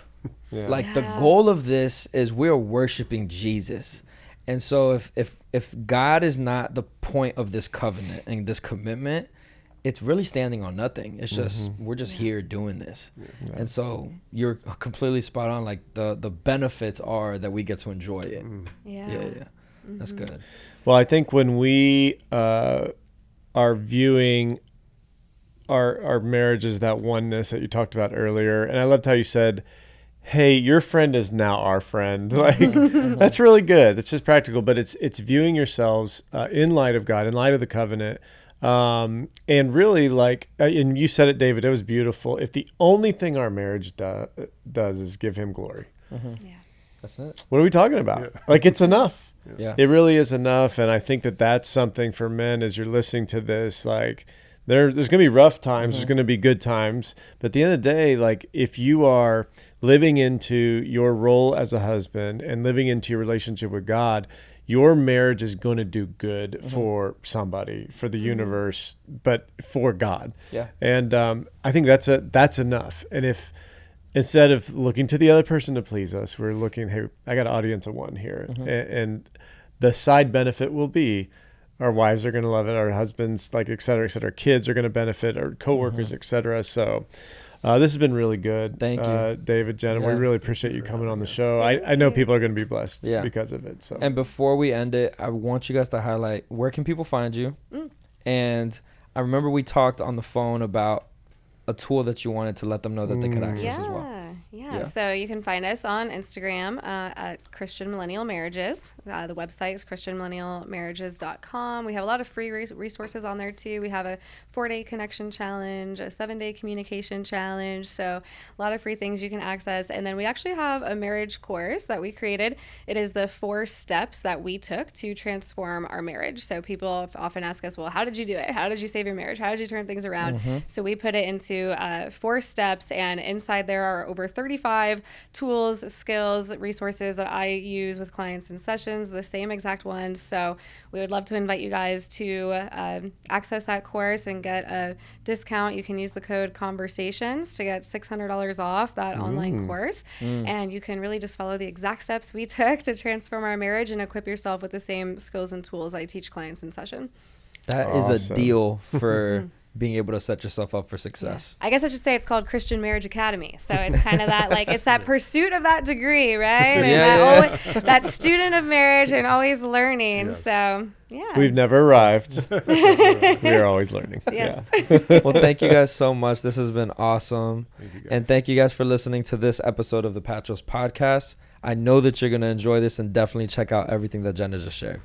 Like the goal of this is we're worshiping Jesus. And so if God is not the point of this covenant and this commitment, it's really standing on nothing. It's just, we're just here doing this. And so you're completely spot on. Like the benefits are that we get to enjoy it. That's good. Well, I think when we are viewing our marriage as that oneness that you talked about earlier, and I loved how you said, hey, your friend is now our friend. Like, that's really good. It's just practical, but it's viewing yourselves in light of God, in light of the covenant. And really, like, and you said it, David, it was beautiful. If the only thing our marriage does is give him glory. That's it. What are we talking about? Like, it's enough. Yeah. It really is enough. And I think that that's something for men as you're listening to this, like, there's going to be rough times. There's going to be good times. But at the end of the day, like, if you are living into your role as a husband and living into your relationship with God, your marriage is going to do good for somebody, for the universe, but for God. Yeah. And I think that's enough. And if instead of looking to the other person to please us, we're looking, hey, I got an audience of one here. And the side benefit will be our wives are going to love it, our husbands, like, et cetera, kids are going to benefit, our coworkers, et cetera. So this has been really good. Thank you, David, Jenna. We really appreciate you coming on the show. I know people are going to be blessed because of it. So. And before we end it, I want you guys to highlight, where can people find you? And I remember we talked on the phone about a tool that you wanted to let them know that they could access as well. Yeah. So you can find us on Instagram at Christian Millennial Marriages. The website is christianmillennialmarriages.com. We have a lot of free resources on there too. We have a 4-day connection challenge, a 7-day communication challenge. So a lot of free things you can access. And then we actually have a marriage course that we created. It is the 4 steps that we took to transform our marriage. So people often ask us, well, how did you do it? How did you save your marriage? How did you turn things around? So we put it into 4 steps, and inside there are over 35 tools, skills, resources that I use with clients in sessions, the same exact ones. So we would love to invite you guys to access that course and get a discount. You can use the code CONVERSATIONS to get $600 off that online course. And you can really just follow the exact steps we took to transform our marriage and equip yourself with the same skills and tools I teach clients in session. That is a deal for being able to set yourself up for success. I guess I should say it's called Christian Marriage Academy. So it's kind of that, like, it's that pursuit of that degree, right? And that student of marriage and always learning. Yes. So, We've never arrived. We are always learning. Yes. Well, thank you guys so much. This has been awesome. And thank you guys for listening to this episode of the Patros Podcast. I know that you're going to enjoy this, and definitely check out everything that Jenna just shared.